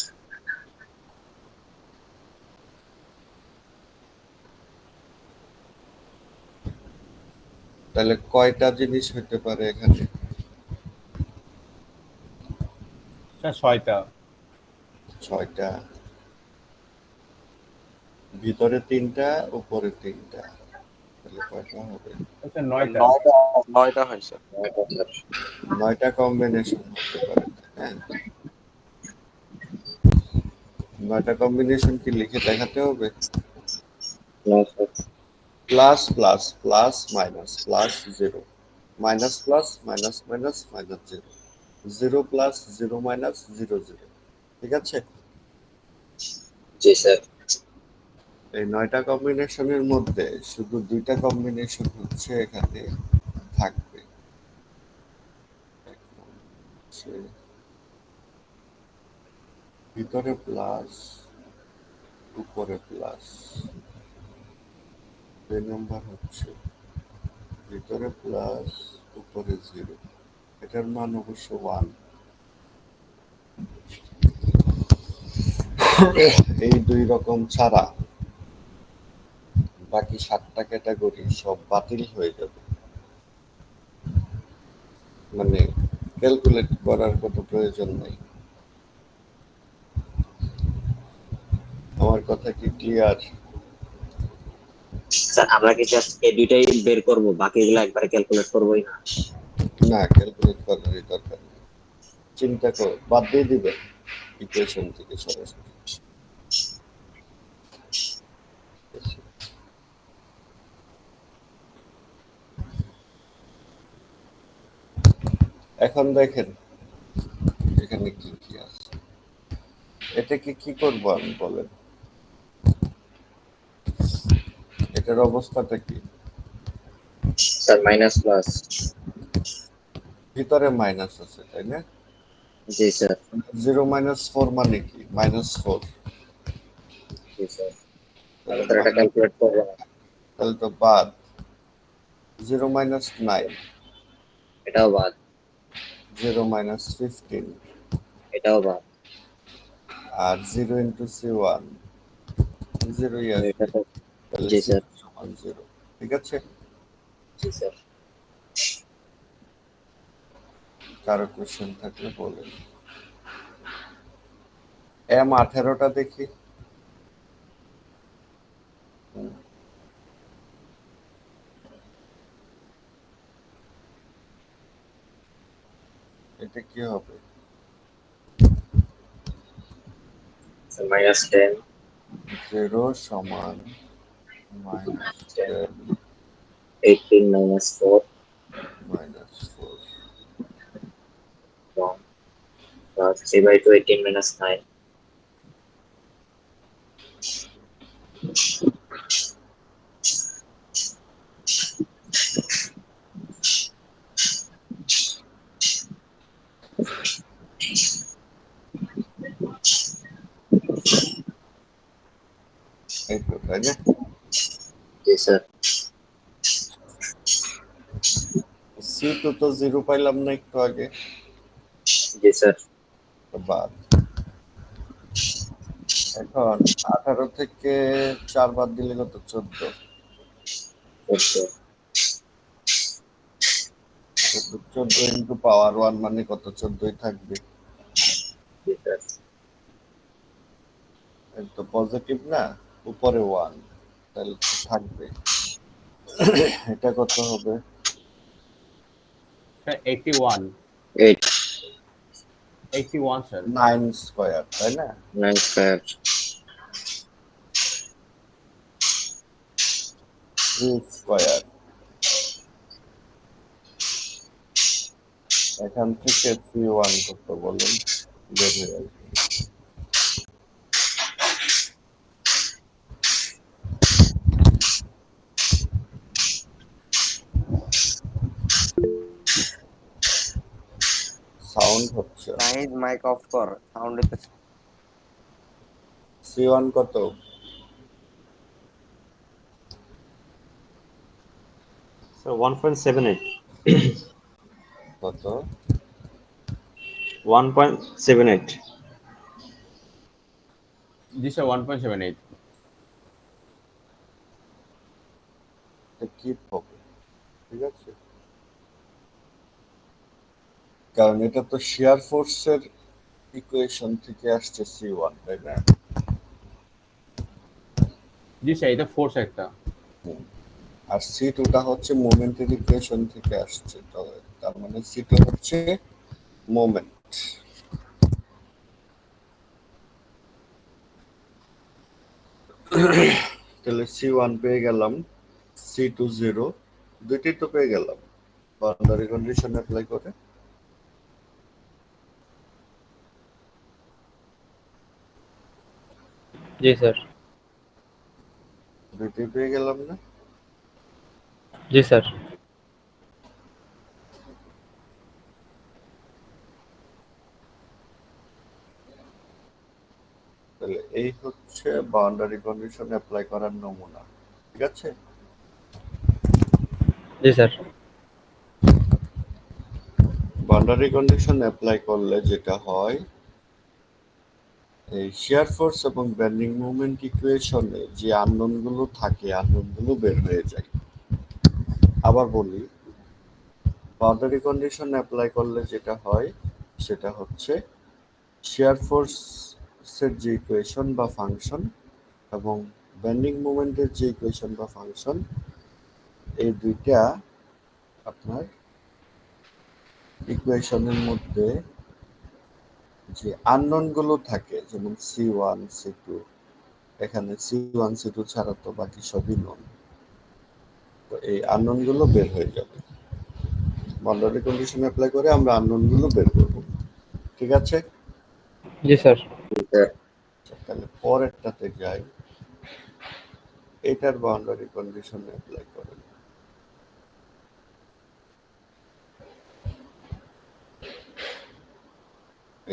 তাহলে কয়টা জিনিস হতে পারে এখানে? স্যার 6টা। 6টা। ভিতরে 3টা, উপরে 3টা, তাহলে কয়টা হবে? আচ্ছা 9টা। 9টা হয় স্যার। 9টা কম্বিনেশন হতে পারে, হ্যাঁ। 9টা কম্বিনেশন কি লিখে দেখাতে হবে? না sir plus plus plus minus plus 0, minus plus minus minus minus 0, 0 plus 0 minus 0 0, ঠিক আছে? জি স্যার এই 9টা কম্বিনেশনের মধ্যে শুধু 2টা কম্বিনেশন হচ্ছে এখানে থাকবে। হচ্ছে ভিতরে প্লাস, উপরে প্লাস। 2 নম্বর হচ্ছে ভিতরে প্লাস, উপরে 0, এটার মান অবশ্য 1। এই 2 রকম ছাড়া বাকি 7টা ক্যাটাগরি সব বাতিল হয়ে যাবে, মানে ক্যালকুলেট করার কোনো প্রয়োজন নেই। আমার কথা কি ক্লিয়ার? স্যার আমরা কি জাস্ট এই দুইটাই বের করব, বাকিগুলো একবার ক্যালকুলেট করবোই না? না, ক্যালকুলেট করারই দরকার নেই। চিন্তা করো, বাদ দিয়ে দিবে ইকুয়েশন থেকে সরাসরি। এখন দেখেন এখানে কি কি আছে, এটাকে কি করবো আমি বলেন? এটার অবস্থাটা কি? Sir minus plus. ভিতরে মাইনাস আছে তাই না? জি স্যার। 0 - 4 মানে কি? -4। জি স্যার। আমাদের এটা ক্যালকুলেট করব না। তাহলে তো বাদ। 0 - 9, এটাও বাদ। 0 - 15, এটাও বাদ। আর 0 × C1, 0 ই আসবে। এটা তো। তাহলে জি C স্যার। সমান 0। ঠিক আছে? জি স্যার। কারো কোশ্চেন থাকলে বলেন। M18টা দেখি। এটা কি হবে? Sir minus 10। 0 সমান -10 18 minus 4 -4 plus 3/2 18 minus 9. এই তো, তাই না? জি স্যার। C2 তো 0 পাইলাম না একটু আগে, জি স্যার। তো বাদ। এখন 18 থেকে 4 বাদ দিলে কত? 14। ওকে। 14 ইন্টু পাওয়ার 1 মানে কত? 14ই থাকবে। জি স্যার। এটা তো পজিটিভ না, উপরে 1, তাহলে তো থাকবে। এটা কত হবে? Sir 81 8 81 sir. 9 স্কয়ার, তাই না? 9 স্কয়ার। 3 স্কয়ার। এখান থেকে C1 কত বলুন? বের হয়ে আসবে। সাউন্ড হচ্ছে। নাহিদ মাইক অফ কর, সাউন্ড হইতেছে। C1 কত? So 1.78. কত? 1.78. জি স্যার 1.78। এটা কি হবে? ঠিক আছে, কারণ এটা তো শিয়ার ফোর্সের ইকুয়েশন থেকে আসছে C1, তাই না? জি স্যার এটা ফোর্স একটা। আর C2টা হচ্ছে মোমেন্টের ইকুয়েশন থেকে আসছে, তার মানে C2 হচ্ছে মোমেন্ট। তাহলে C1 পেয়ে গেলাম, C2 0, দুইটি তো পেয়ে গেলাম বাউন্ডারি কন্ডিশন অ্যাপ্লাই করে। জি স্যার। দুইটি পেয়ে গেলাম না? জি স্যার। তাহলে এই হচ্ছে বাউন্ডারি কন্ডিশন অ্যাপ্লাই করার নমুনা। ঠিক আছে? জি স্যার। বাউন্ডারি কন্ডিশন অ্যাপ্লাই করলে যেটা হয়, এই শিয়ার ফোর্স এবং বেন্ডিং মুভমেন্ট ইকুয়েশনে যে আননোন গুলো থাকে, আননোন গুলো বের হয়ে যায়। আবার বলি, বাউন্ডারি কন্ডিশন অ্যাপ্লাই করলে যেটা হয় সেটা হচ্ছে শিয়ার ফোর্সের যে ইকুয়েশন বা ফাংশন, এবং বেন্ডিং মোমেন্টের যে ইকুয়েশন বা ফাংশন, এই দুইটা আপনার ইকুয়েশনের মধ্যে যে আননোন গুলো থাকে, যেমন C1 C2, এখানে C1 C2 ছাড়া তো বাকি সবই নন, তো এই আননোন গুলো বের হয়ে যাবে। বাউন্ডারি কন্ডিশন অ্যাপ্লাই করে আমরা আননোন গুলো বের করব, ঠিক আছে? জি স্যার। আচ্ছা, তাহলে পরেরটাতে যাই। এটার বাউন্ডারি কন্ডিশন অ্যাপ্লাই করেন।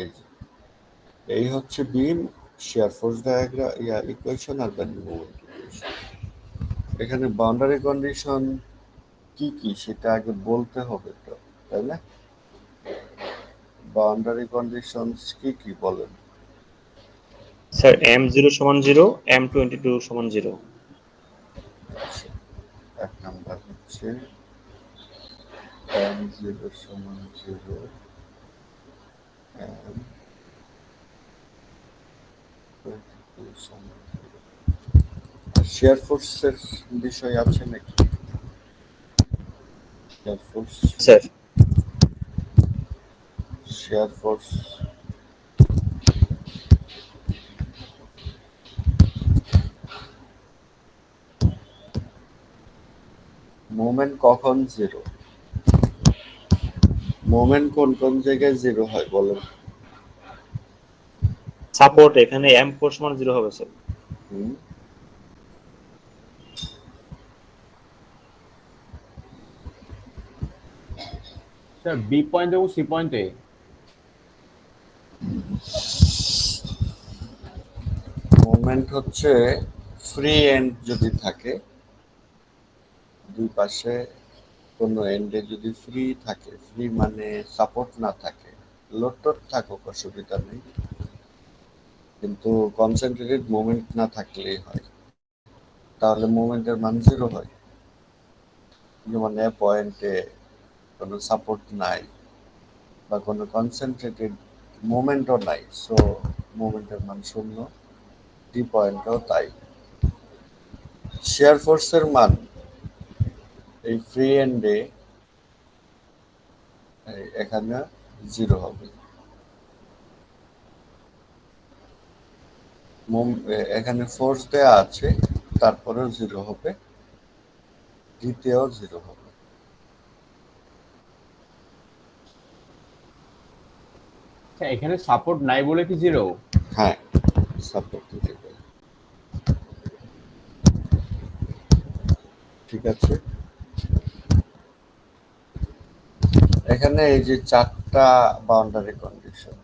এই যে, এই হচ্ছে বিম শিয়ার ফোর্স ডায়াগ্রাম ইকুয়েশন আর বেন্ডিং মোমেন্ট ইকুয়েশন। এখানে বাউন্ডারি কন্ডিশন কি কি সেটা আগে বলতে হবে তো, তাই না? বাউন্ডারি কন্ডিশনস কি কি বলেন? স্যার M0 সমান 0, M22 সমান 0। আচ্ছা, এক নাম্বার হচ্ছে M0 সমান 0, M22 সমান 0। শেয়ার ফোর্সের বিষয় আছে নাকি? Share force, sir share force moment কখন জিরো? মোমেন্ট কোন কোন জায়গায় জিরো হয় বলেন? সাপোর্ট এখানে M4 সমান 0 হবে স্যার। হুম, স্যার বি পয়েন্ট এবং সি পয়েন্টে মোমেন্ট হচ্ছে ফ্রি এন্ড যদি থাকে, দুই পাশে কোনো এন্ডে যদি ফ্রি থাকে, ফ্রি মানে সাপোর্ট না থাকে, লোড টোড থাকুক অসুবিধা নেই, কিন্তু কনসেন্ট্রেটেড মোমেন্ট না থাকলেই হয়, তাহলে মোমেন্টের মান জিরো হয়। যেমন এ পয়েন্টে কোনো সাপোর্ট নাই বা কোনো কনসেন্ট্রেটেড মোমেন্টও নাই, সো মোমেন্টের মান শূন্য। ডি পয়েন্টও তাই। শেয়ার ফোর্সের মান এই ফ্রি এন্ডে এখানে জিরো হবে। এখানে ফোর্স দেয়া আছে, তারপরেও জিরো হবে, দ্বিতীয় জিরো হবে। স্যার এখানে সাপোর্ট নাই বলে কি জিরো? হ্যাঁ, সাপোর্ট দিতে পারে। ঠিক আছে, এখানে এই যে চারটা বাউন্ডারি কন্ডিশন,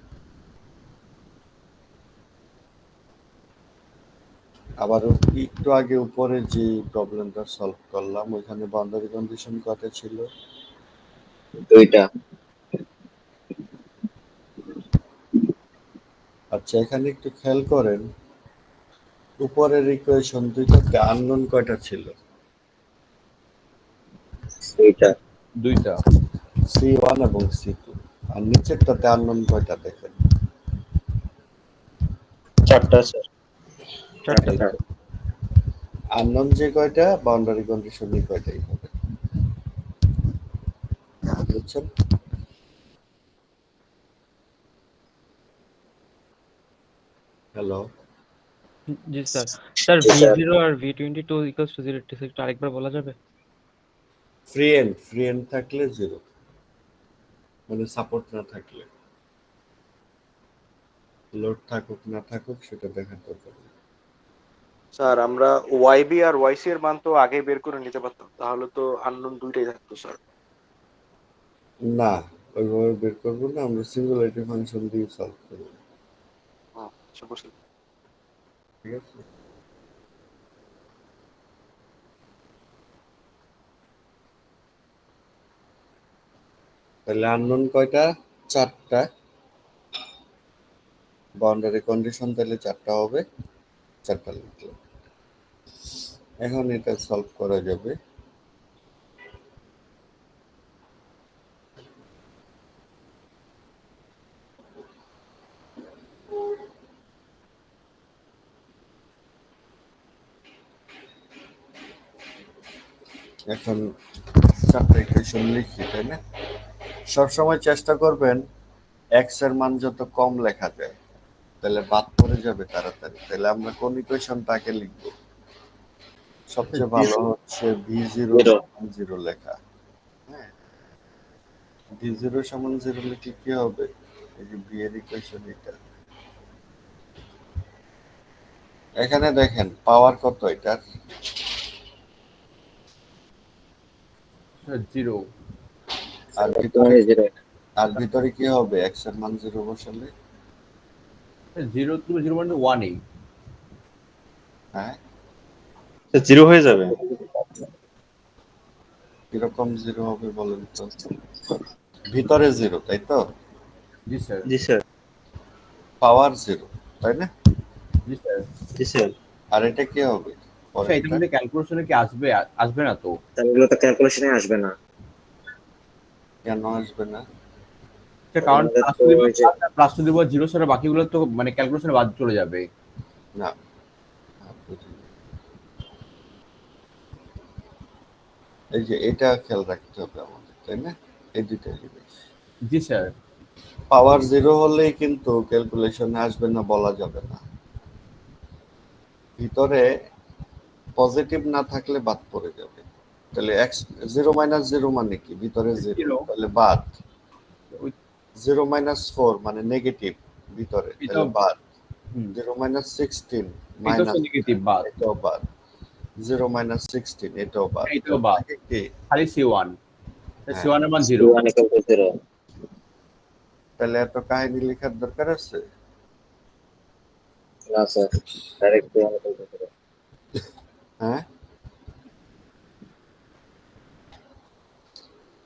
আবার একটু আগে উপরে যে প্রবলেমটা সলভ করলাম ওইখানে বাউন্ডারি কন্ডিশন কয়টা ছিল? দুইটা। আচ্ছা, এখানে একটু খেয়াল করেন, উপরের ইকুয়েশন দুইটাতে আননোন কয়টা ছিল? দুইটা। দুইটা। C1 এবং C2। আর নিচেরটাতে আননোন কয়টা দেখেন? 4টা স্যার। চারটা চারটাই। চার। আননোন যে কয়টা, বাউন্ডারি কন্ডিশন এই কয়টাই হবে, বুঝছেন? হ্যালো, জি স্যার। স্যার জি স্যার। V0 আর V22 ইকুয়ালস টু 0 একটু আরেকবার বলা যাবে? ফ্রি এন্ড থাকলে জিরো, মানে সাপোর্ট না থাকলে। লোড থাকুক না থাকুক সেটা দেখার দরকার নেই। স্যার আমরা ওয়াইবি আর ওয়াইসি এর মান তো আগে বের করে নিতে পারতাম, তাহলে তো আননোন দুইটাই থাকতো স্যার। না, ওইভাবে বের করবো না, আমরা সিঙ্গুলারিটি ফাংশন দিয়ে সলভ করবো, আচ্ছা বুঝলাম। ঠিক আছে? তাহলে আননোন কয়টা? চারটা। বাউন্ডারি কন্ডিশন তাহলে চারটা হবে, চারটা লিখলাম। এখন এটা সলভ করা যাবে। এখন চারটা ইকুয়েশন লিখি, তাই না? সবসময় চেষ্টা করবেন এক্স এর মান যত কম লেখা যায়, তাহলে বাদ পড়ে যাবে তাড়াতাড়ি। তাহলে আমরা কোন ইকুয়েশনটাকে লিখব? সবচেয়ে ভালো হচ্ছে ভি জিরো সমান জিরো লেখা। হ্যাঁ, ভি জিরো সমান জিরো লিখলে কি হবে? এই যে ভি এর ইকুয়েশন এটা। এখানে দেখেন পাওয়ার কত এটার? জিরো। আর ভিতরে কি হবে? এক্স এর মান জিরো বসালে? জিরো টু জিরো মানে ওয়ানই। হ্যাঁ, জিরো হয়ে যাবে। কিরকম জিরো হবে বলেন তো? ভিতরে জিরো, তাই তো? জি স্যার। জি স্যার। পাওয়ার জিরো, তাই না? জি স্যার। জি স্যার। আর এটা কি হবে? আচ্ছা, এটা মধ্যে ক্যালকুলেশনে কি আসবে? আসবে না তো? তাহলে এগুলো তো ক্যালকুলেশনে আসবে না। কেন আসবে না? কারণ আমাদের তো ওই যে প্লাস টু দিব জিরো ছাড়া বাকিগুলো তো মানে ক্যালকুলেশনে বাদ চলে যাবে। না, বুঝিনি। এই যে এটা খেয়াল রাখতে হবে আমাদের, তাই না? এই দুইটা জিনিস। জি স্যার। পাওয়ার জিরো হলেই কিন্তু ক্যালকুলেশনে আসবে না বলা যাবে না। ভিতরে পজিটিভ না থাকলে বাদ পড়ে যাবে। তাহলে এক্স জিরো মাইনাস জিরো মানে কি? ভিতরে জিরো, তাহলে বাদ। জিরো মাইনাস ফোর মানে নেগেটিভ, ভিতরে, তাহলে বাদ। জিরো মাইনাস 16 মাইনাস নেগেটিভ বাদ। এটাও বাদ। জিরো মাইনাস 16 এটাও বাদ। এটাও বাদ। কি? খালি সি1। হ্যাঁ। সি1 এর মান জিরো। C1 equal to 0 তাহলে এত কাহিনী লেখার দরকার আছে? না sir, direct C1 equal to 0। হ্যাঁ,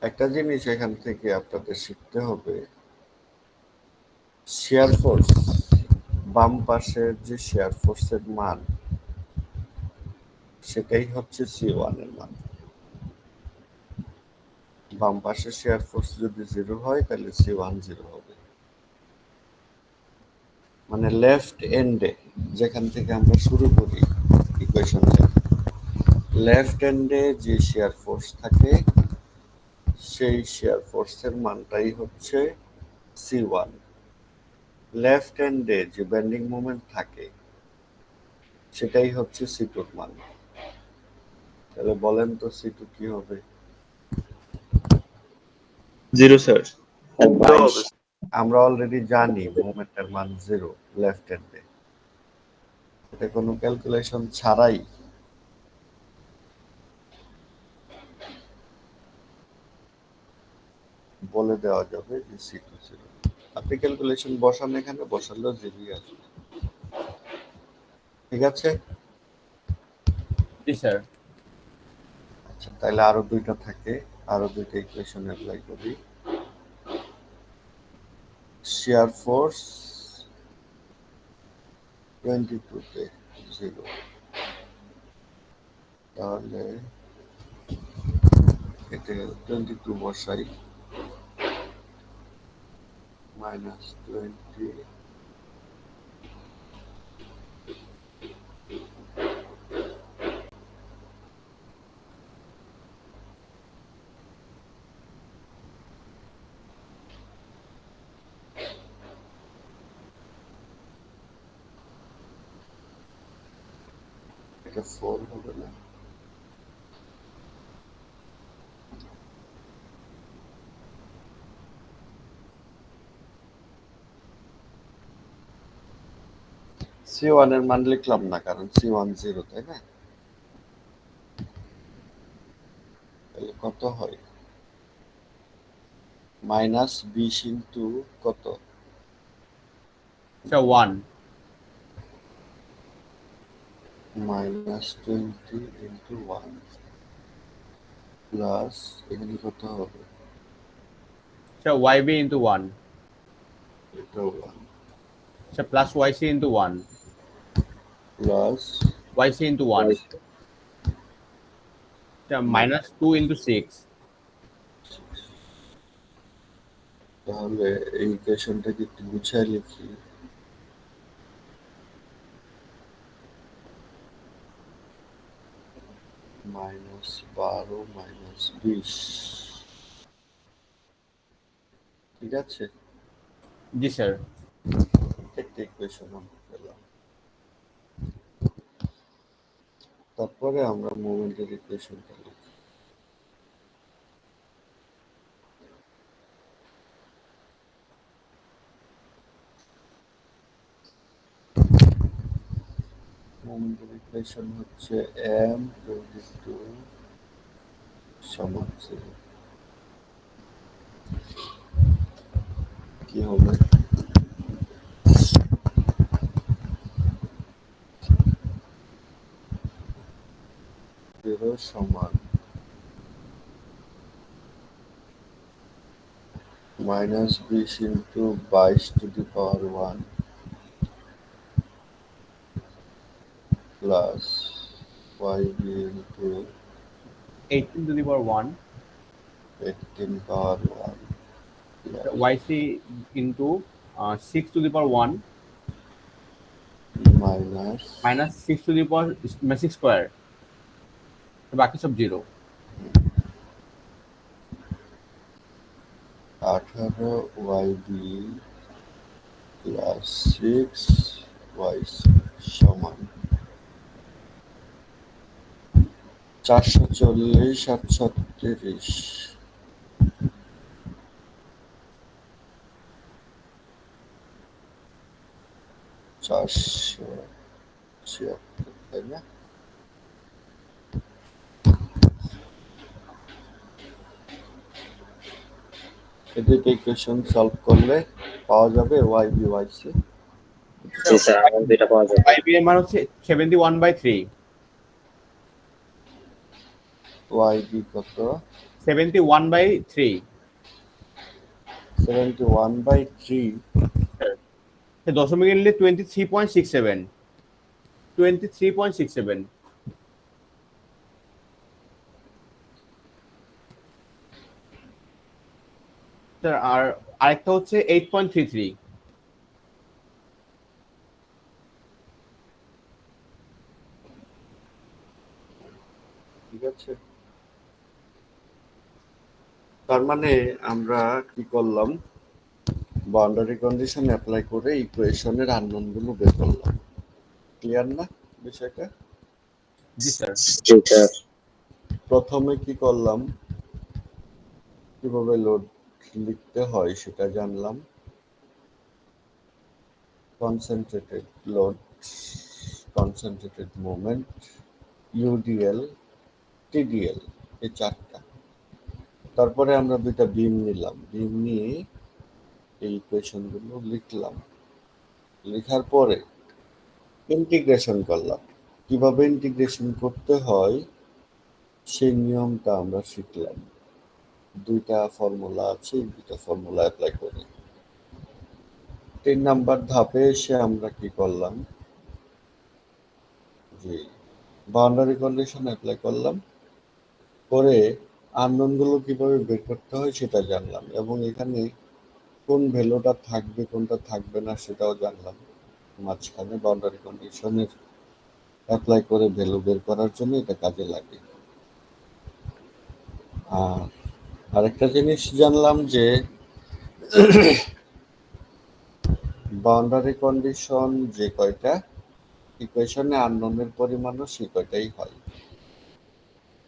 একটা জিনিস এখান থেকে আপনাদের শিখতে হবে, শেয়ার ফোর্স, বাম পাশের যে শেয়ার ফোর্সের মান সেটাই হচ্ছে C1 এর মান। বাম পাশে শেয়ার ফোর্স যদি জিরো হয় তাহলে C1 জিরো হবে। মানে লেফট এন্ডে, যেখান থেকে আমরা শুরু করি ইকুয়েশন, লেফট এন্ডে যে শেয়ার ফোর্স থাকে সেই শেয়ার ফোর্সের মানটাই হচ্ছে C1। লেফট এন্ডে যে বেন্ডিং মোমেন্ট থাকে সেটাই হচ্ছে C2 এর মান। তাহলে বলেন তো C2 কি হবে? Zero sir. আমরা অলরেডি জানি মোমেন্টের মান জিরো লেফট হ্যান্ডে, এটা কোনো ক্যালকুলেশন ছাড়াই বলে দেওয়া যাবে যে C2 জিরো। আপনি ক্যালকুলেশন বসান, এখানে বসালেও জিরোই আসবে। ঠিক আছে? জি স্যার। আচ্ছা, তাহলে আরো দুইটা থাকে, আরো দুইটা ইকুয়েশন অ্যাপ্লাই করি। শেয়ার ফোর্স 22 তে জিরো, তাহলে এটা 22 বসাই, মাইনাস 20 এটা 4 হবে না? C1 এর মান লিখলাম না কারণ C1 জিরো, তাই না? তাহলে কত হয়? মাইনাস 20 ইন্টু কত? আচ্ছা 1। মাইনাস 20 ইন্টু 1 প্লাস এখানে কত হবে? আচ্ছা YB ইনটু 1। এটাও 1 আচ্ছা plus YC into 1। Plus YC into 1। আচ্ছা মাইনাস 2 ইনটু 6। তাহলে এই ইকুয়েশনটাকে একটু গুছিয়ে লিখি। -12 -20, ঠিক আছে? জি স্যার। একটা ইকুয়েশন আমরা পেলাম। তারপরে আমরা মোমেন্টের ইকুয়েশনটা লিখি। মোমেন্টের ইকুয়েশন হচ্ছে m22 সমান 0। কি হবে? সমান -20 into 22⁻1 plus yb into 18⁻1 18⁻1 yc into 6⁻1 minus minus 6 square, বাকি সব জিরো। 18 yb প্লাস 6 yc সমান 440 আর 36, 476, তাই না? এই দুটো ইকুয়েশন সলভ করলে পাওয়া যাবে yb yc। জি স্যার, আমার দুইটা পাওয়া যাবে। yb এর মান হচ্ছে 71/3। yb কত? 71/3। 71/3। দশমিক নিলে 23.67। 23.67। স্যার আর আরেকটা হচ্ছে 8.33। ঠিক আছে, তার মানে আমরা কি করলাম, বাউন্ডারি কন্ডিশন অ্যাপ্লাই করে ইকুয়েশনের আননোন গুলো বের করলাম। ক্লিয়ার না বিষয়টা? জি স্যার। জি স্যার। প্রথমে কি করলাম, কিভাবে লোড লিখতে হয় সেটা জানলাম। Concentrated load, concentrated moment, UDL, TDL, এই চারটা। তারপরে আমরা দুইটা বিম নিলাম, বিম নিয়ে এই ইকুয়েশন গুলো লিখলাম। লেখার পরে ইন্টিগ্রেশন করলাম। কিভাবে ইন্টিগ্রেশন করতে হয় সেই নিয়মটা আমরা শিখলাম। দুইটা ফর্মুলা আছে, দুইটা ফর্মুলা অ্যাপ্লাই করি। 3 নাম্বার ধাপে এসে আমরা কি করলাম, যে বাউন্ডারি কন্ডিশন অ্যাপ্লাই করলাম, করে আননোন গুলো কিভাবে বের করতে হয় সেটা জানলাম, এবং এখানে কোন ভ্যালুটা থাকবে কোনটা থাকবে না সেটাও জানলাম। মাঝখানে বাউন্ডারি কন্ডিশনের অ্যাপ্লাই করে ভ্যালু বের করার জন্য এটা কাজে লাগে। আর আরেকটা জিনিস জানলাম যে বাউন্ডারি কন্ডিশন যে কয়টা, ইকুয়েশনে আননোনের পরিমাণও সে কয়টাই হয়।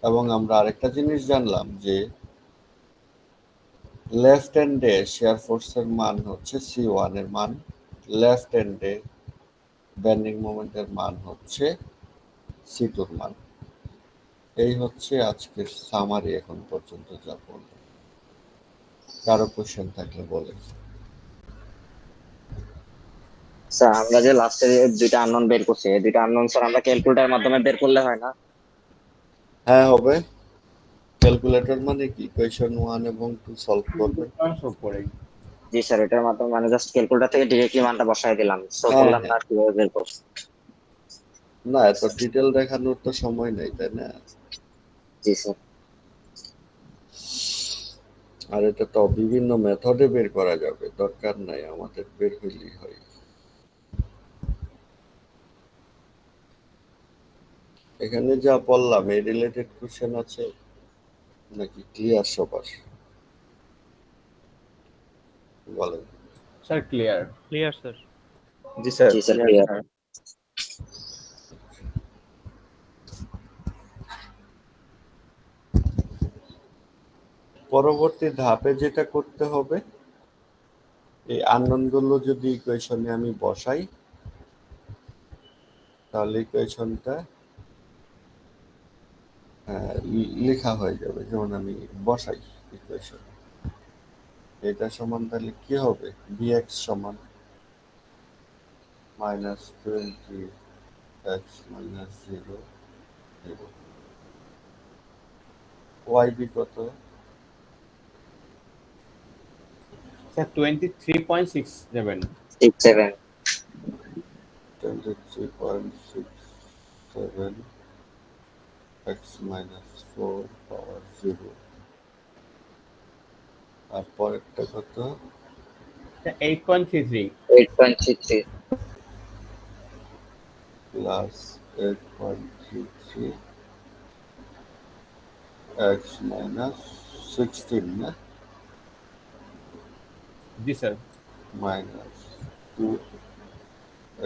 এবং আমরা আরেকটা জিনিস জানলাম যে লেফট হ্যান্ডে শেয়ার ফোর্সের মান হচ্ছে C1 এর মান, লেফট হ্যান্ডে বেন্ডিং মোমেন্টের মান হচ্ছে C2 এর মান। এই হচ্ছে আজকের সামারি এখন পর্যন্ত যা বললাম। কারো কোশ্চেন থাকলে বলেন। স্যার আমরা যে লাস্টে দুইটা আননোন বের করছি, এই দুইটা আননোন স্যার আমরা ক্যালকুলেটরের মাধ্যমে বের করলে হয় না? হ্যাঁ হবে। ক্যালকুলেটর মানে কি, ইকুয়েশন 1 এবং 2 সলভ করবেন। সব করে জি স্যার, এটার মাধ্যমে মানে জাস্ট ক্যালকুলেটর থেকে ডিরেক্টলি মানটা বসাই দিলাম, সো হ্যাঁ, করলাম না হ্যাঁ। কিভাবে বের করছি। না, এত ডিটেল দেখানোর তো সময় নেই, তাই না? জি স্যার। আর এটা তো বিভিন্ন মেথডে বের করা যাবে, দরকার নাই আমাদের বের হইলেই হয়। এখানে যা বললাম এই রিলেটেড কোশ্চেন আছে নাকি ক্লিয়ার সবার? বলেন। Sir clear. Clear sir. জি স্যার জি স্যার ক্লিয়ার। পরবর্তী ধাপে যেটা করতে হবে, এই আননোন গুলো যদি ইকুয়েশনে আমি বসাই তাহলে ইকুয়েশনটা লেখা হয়ে যাবে। যেমন আমি বসাই ইকুয়েশন, এটা সমান তাহলে কি হবে, bx সমান -20x - 0 0, yb কত, স্যার 23.67। 6-7 23.67 x - 4 পাওয়ার 0, আর পরেরটা কত, 8.33। 8.33 প্লাস 8.33 x - 16 না, জি স্যার। minus 2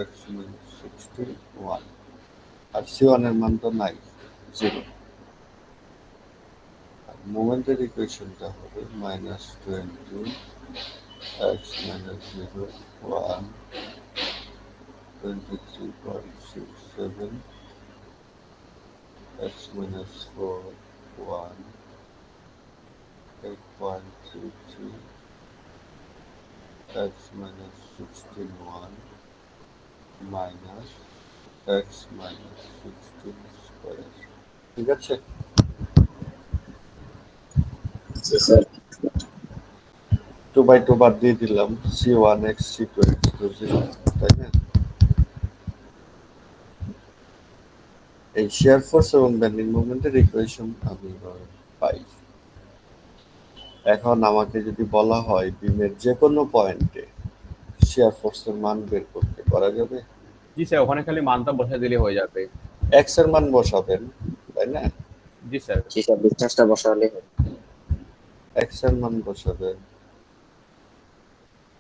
x - 16 1, আর c1 এর মান তো নাই, 0। মোমেন্টের ইকুয়েশনটা হবে -20 x - 0 1 23.67 x - 4 1 8.33 x - 16 1 minus x - 16 square, ঠিক আছে? জি স্যার। 2/2 বাদ দিয়ে দিলাম, c1x c2x তো 0, তাই না? এই শিয়ার ফোর্স এবং বেন্ডিং মোমেন্টের ইকুয়েশন আমি পাই। এখন আমাকে যদি বলা হয় বিমের যে কোনো পয়েন্টে শিয়ার ফোর্সের মান বের করতে, করা যাবে? জি স্যার, ওখানে খালি মানটা বসা দিলে হয়ে যাবে। x এর মান বসাবেন, তাই না? জি স্যার। জি স্যার, ডিসটেন্সটা বসালে x এর মান বসাবেন,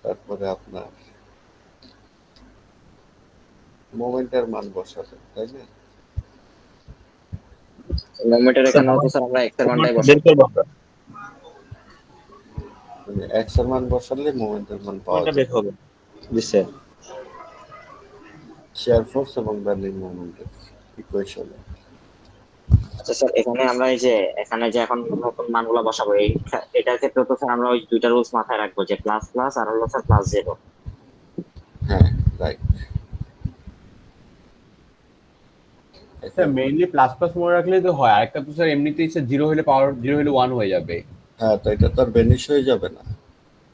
তারপরে আপনার মোমেন্টের মান বসাবেন, তাই না? মোমেন্টের এখানে হচ্ছে স্যার আমরা এক্স এর মানটাই বের বসাবো। করবো আমরা, মানে x এর মান বসালে মোমেন্টের মান পাওয়া কোনটা যাবে, বের হবে? জি স্যার। শিয়ার ফোর্স এবং বেন্ডিং মোমেন্টের ইকুয়েশনে। আচ্ছা স্যার, এখানে আমরা এই যে এখানে যে এখন নতুন মানগুলো বসাবো, এটার ক্ষেত্রে তো স্যার আমরা ওই দুইটা রুলস মাথায় রাখবো, যে প্লাস প্লাস আর হলো স্যার +0। হ্যাঁ, right. Sir mainly plus plus মনে রাখলেই তো হয়, আরেকটা তো স্যার এমনিতেই স্যার 0 হলে পাওয়ার 0 হলে 1 হয়ে যাবে। হ্যাঁ, তো এটা তো আর বেনিশ হয়ে যাবে না।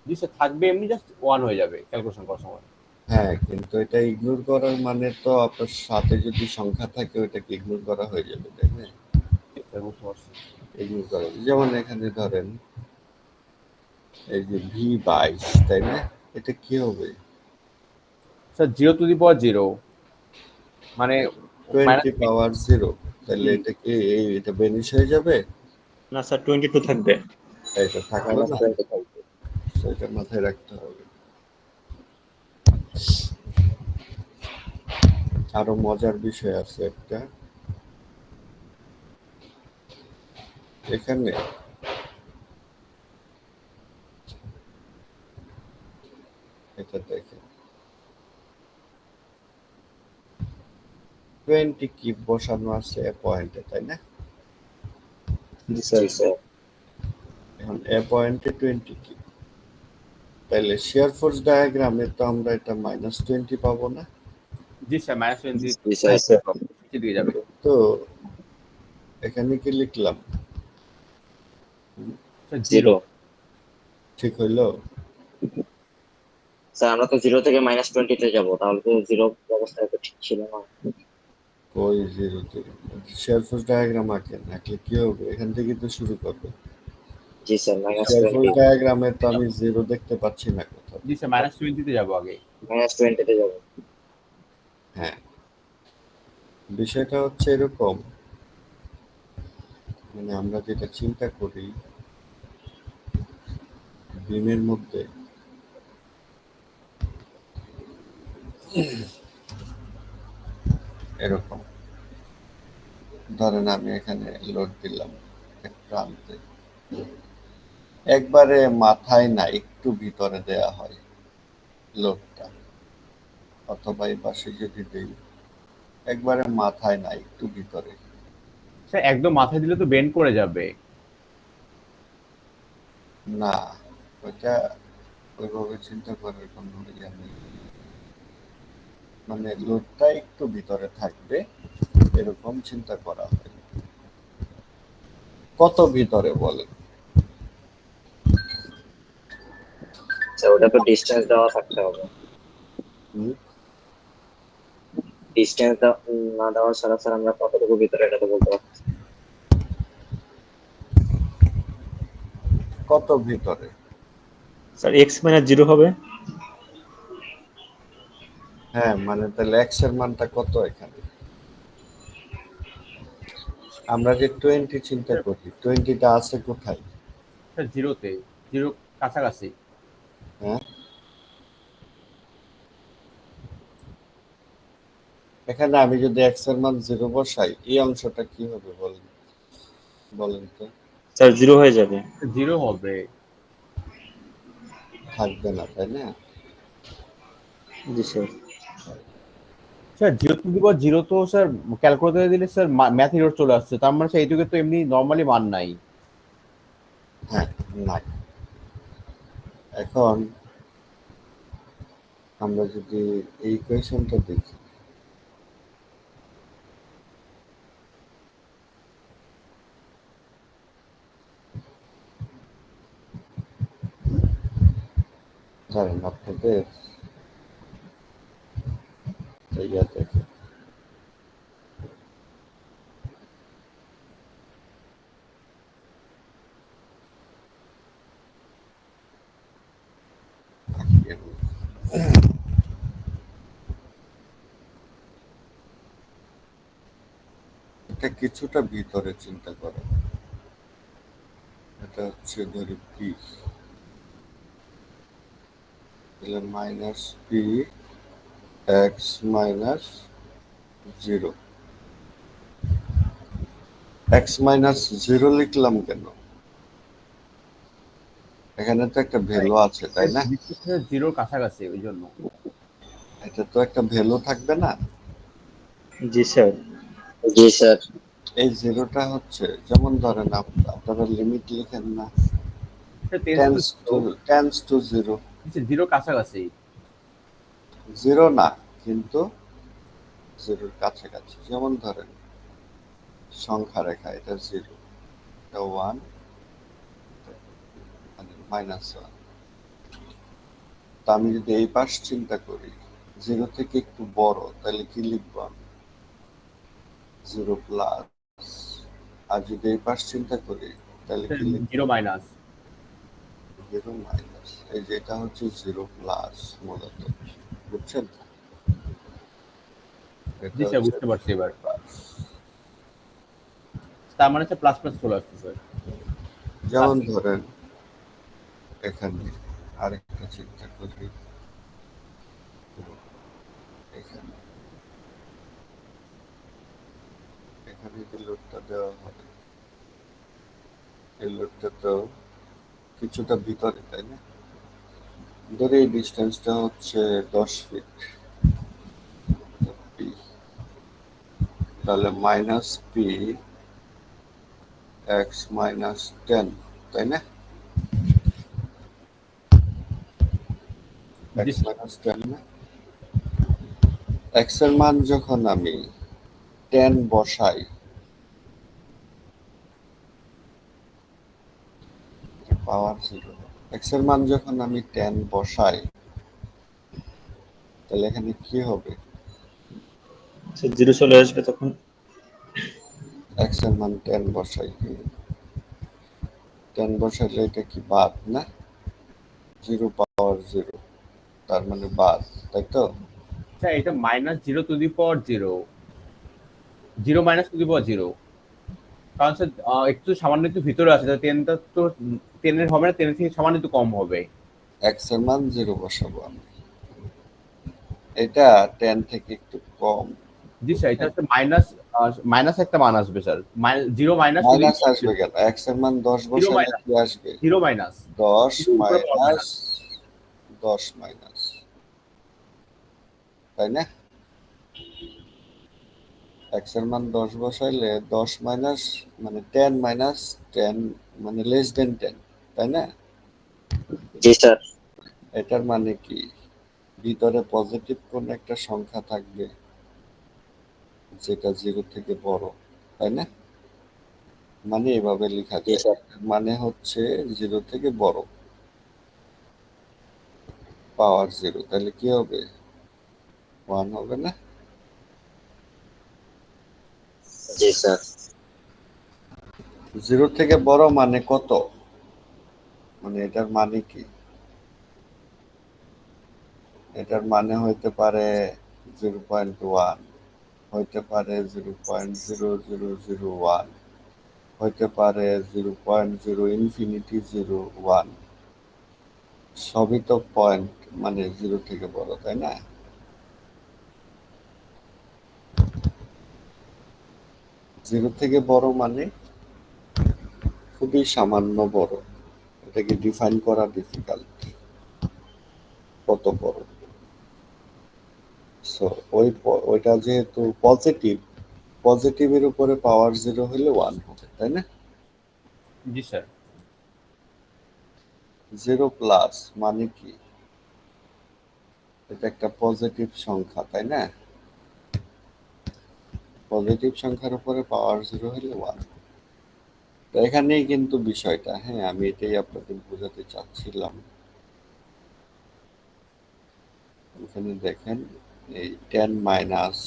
জি স্যার, থাকবে এমনি, জাস্ট 1 হয়ে যাবে ক্যালকুলেশন করার সময়। হ্যাঁ, কিন্তু এটা ইগনোর করার মানে তো আপনার সাথে যদি সংখ্যা থাকে ওইটাকে ইগনোর করা হয়ে যাবে, তাই না? স্যার বুঝতে পারছি। ইগনোর করা, যেমন এখানে ধরেন এই যে v22, তাই না? এটা কি হবে, স্যার 0 মানে 20 পাওয়ার 0, তাহলে এটা কি এটা বেনিশ হয়ে যাবে? না স্যার 22 থাকবে। এটা থাকবে না, -20 থাকবে। সেটা মাথায় রাখতে হবে। আরো মজার বিষয় আছে একটা, এখানে এটা দেখেন 20 কি বসানো আছে এ পয়েন্টে, তাই না? জি স্যার। জি স্যার। এখন এ পয়েন্টে 20 কি, তাহলে শিয়ার ফোর্স ডায়াগ্রামে তো আমরা এটা -20 পাবো না? জি স্যার, -20 জি স্যার। নিচের দিকে যাবে। তো এখানে কি লিখলাম, স্যার 0 ঠিক হইলো? স্যার আমরা তো 0 থেকে -20 তে যাবো, তাহলে তো 0 অবস্থায় তো ঠিক ছিল না। ওই 0 থেকে শিয়ার ফোর্স ডায়াগ্রাম আঁকেন, আঁকলে কি হবে, এখান থেকে তো শুরু করবে। জি স্যার, শিয়ার ফোর্স -20 ডায়াগ্রামে তো আমি 0 দেখতে পাচ্ছি না কোথাও। জি স্যার, -20 তে যাবো আগে। -20 তে যাবো। হ্যাঁ, বিষয়টা হচ্ছে এরকম, মানে আমরা যেটা চিন্তা করি বিমের মধ্যে এরকম, ধরেন আমি এখানে লোড দিলাম এক প্রান্তে, একবারে মাথায় না একটু ভিতরে দেয়া হয় লোডটা, অথবা এই পাশে যদি দেই একবারে মাথায় না একটু ভিতরে। স্যার একদম মাথায় দিলে তো বেন্ড করে যাবে। না, ওইটা ওইভাবে চিন্তা করার কোনো ইয়ে নেই, মানে লোডটা একটু ভিতরে থাকবে এরকম চিন্তা করা হয়। কত ভিতরে বলেন? আচ্ছা, ওটা তো ডিসটেন্স দেওয়া থাকতে হবে। হুম? ডিসটেন্স না দেওয়া ছাড়া স্যার আমরা কতটুকু ভিতরে এটা তো বলতে পারছি না। কত ভিতরে? স্যার এক্স মাইনাস জিরো হবে। হ্যাঁ, মানে তাহলে এক্স এর মানটা কত এখানে? আমরা যে 20 চিন্তা করি, 20টা আছে কোথায়? স্যার জিরোতে, জিরো কাছাকাছি। হ্যাঁ, এখানে আমি যদি এক্স এর মান 0 বসাই, এই অংশটা কি হবে বলেন, বলেন তো? স্যার জিরো হয়ে যাবে। জিরো হবে। থাকবে না, তাই না? জি sir. Sir zero to the power zero তো স্যার ক্যালকুলেটরে দিলে স্যার ম্যাথ এরর চলে আসছে, তার মানে স্যার এইটুকু তো এমনি নর্মালি মান নাই। হ্যাঁ, না। এখন আমরা যদি এই ইকুয়েশনটা দেখি, ধরেন আপনাদের ইয়া দেখে এটা কিছুটা ভিতরে চিন্তা করো, এটা হচ্ছে ধরি পি, তাহলে minus P x minus 0। X minus 0 লিখলাম কেন? এখানে তো একটা ভ্যালু আছে, তাই না? জিরোর কাছাকাছি, ওই জন্য। এটা তো একটা ভ্যালু থাকবে না? জি স্যার। জি স্যার। এই জিরোটা হচ্ছে, যেমন ধরেন আপনারা লিমিট লিখেন না, টেন্স টু 0, জিরো কাছাকাছি। 0 না কিন্তু 0 কাছাকাছি। যেমন ধরেন সংখ্যা রেখা, এটা 0, এটা 1, মানে -1। তা আমি যদি এই পাশ চিন্তা করি 0 থেকে একটু বড়, তাহলে কি লিখবো আমি? 0 প্লাস। আর যদি এই পাশ চিন্তা করি তাহলে কি লিখবো? Zero minus. 0 মাইনাস। এই যে এটা হচ্ছে 0 প্লাস মূলত, বুঝছেন? জি স্যার, বুঝতে পারছি এবার। তার মানে হচ্ছে প্লাস প্লাস চলে আসছে স্যার। যেমন ধরেন এখানে আরেকটা চিন্তা করি, এখানে এখানে যে লোডটা দেওয়া হবে, এই লোডটা তো কিছুটা ভিতরে, তাই না? ধরে এই ডিস্টেন্সটা হচ্ছে 10 ফিট, পি, তাহলে মাইনাস পি এক্স মাইনাস 10, তাই না? এক্স মাইনাস 10 না? এক্স এর মান যখন আমি 10 বসাই, পাওয়ার 0, এক্স এর মান যখন আমি 10 বসাই, তাহলে এখানে কি হবে? স্যার জিরো চলে আসবে তখন। এক্স এর মান 10 বসাই, 10 বসাইলে এটা কি বাদ না? 0 পাওয়ার 0, তার মানে বাদ, তাই তো? স্যার এটা minus zero to the power zero. 0 minus to the power 0, কারণ স্যার একটু সামান্য একটু ভিতরে আছে, 10টা তো 10 এর হবে না, 10 থেকে সামান্য একটু কম হবে। এক্স এর মান 0 বসাবো আমি, এটা 10 থেকে একটু কম। জি স্যার, এটা হচ্ছে মাইনাস মাইনাস একটা মান আসবে স্যার, 0 মাইনাস মাইনাস আসবে কেন? এক্স এর মান 10 0 বসালে মাইনাস কি আসবে? 0 মাইনাস 10 উপরে পাওয়ার মাইনাস 10 মাইনাস, তাই না? এক্স এর মান 10 বসাইলে 10 মাইনাস মানে 10 মাইনাস 10 মানে লেস দেন 10, তাই না? জি স্যার। এটার মানে কি, ভিতরে পজিটিভ কোন একটা সংখ্যা থাকবে যেটা 0 থেকে বড়, তাই না? মানে এভাবে লেখা জি যায়, স্যার। মানে হচ্ছে 0 থেকে বড় পাওয়ার 0, তাহলে কি হবে? 1 হবে না? জি স্যার। 0 থেকে বড় মানে কত, মানে এটার মানে কি? এটার মানে হইতে পারে 0.1, হইতে পারে 0.0001, হইতে পারে 0.0 ইনফিনিটি 01, সবই তো পয়েন্ট, মানে 0 থেকে বড়, তাই না? জিরো থেকে বড় মানে খুবই সামান্য বড়, এটাকে ডিফাইন করা ডিফিকাল্ট কত বড়। সো ওইটা যেহেতু পজিটিভ, পজিটিভের উপরে পাওয়ার 0 হলে 1 হবে, তাই না? জি স্যার। 0 প্লাস মানে কি, এটা একটা পজিটিভ সংখ্যা, তাই না? পজিটিভ সংখ্যার উপরে পাওয়ার 0 হলে 1। তো এখানেই কিন্তু বিষয়টা, হ্যাঁ আমি এটাই আপনাদের বোঝাতে চাচ্ছিলাম। এখানে দেখেন এই 10 মাইনাস,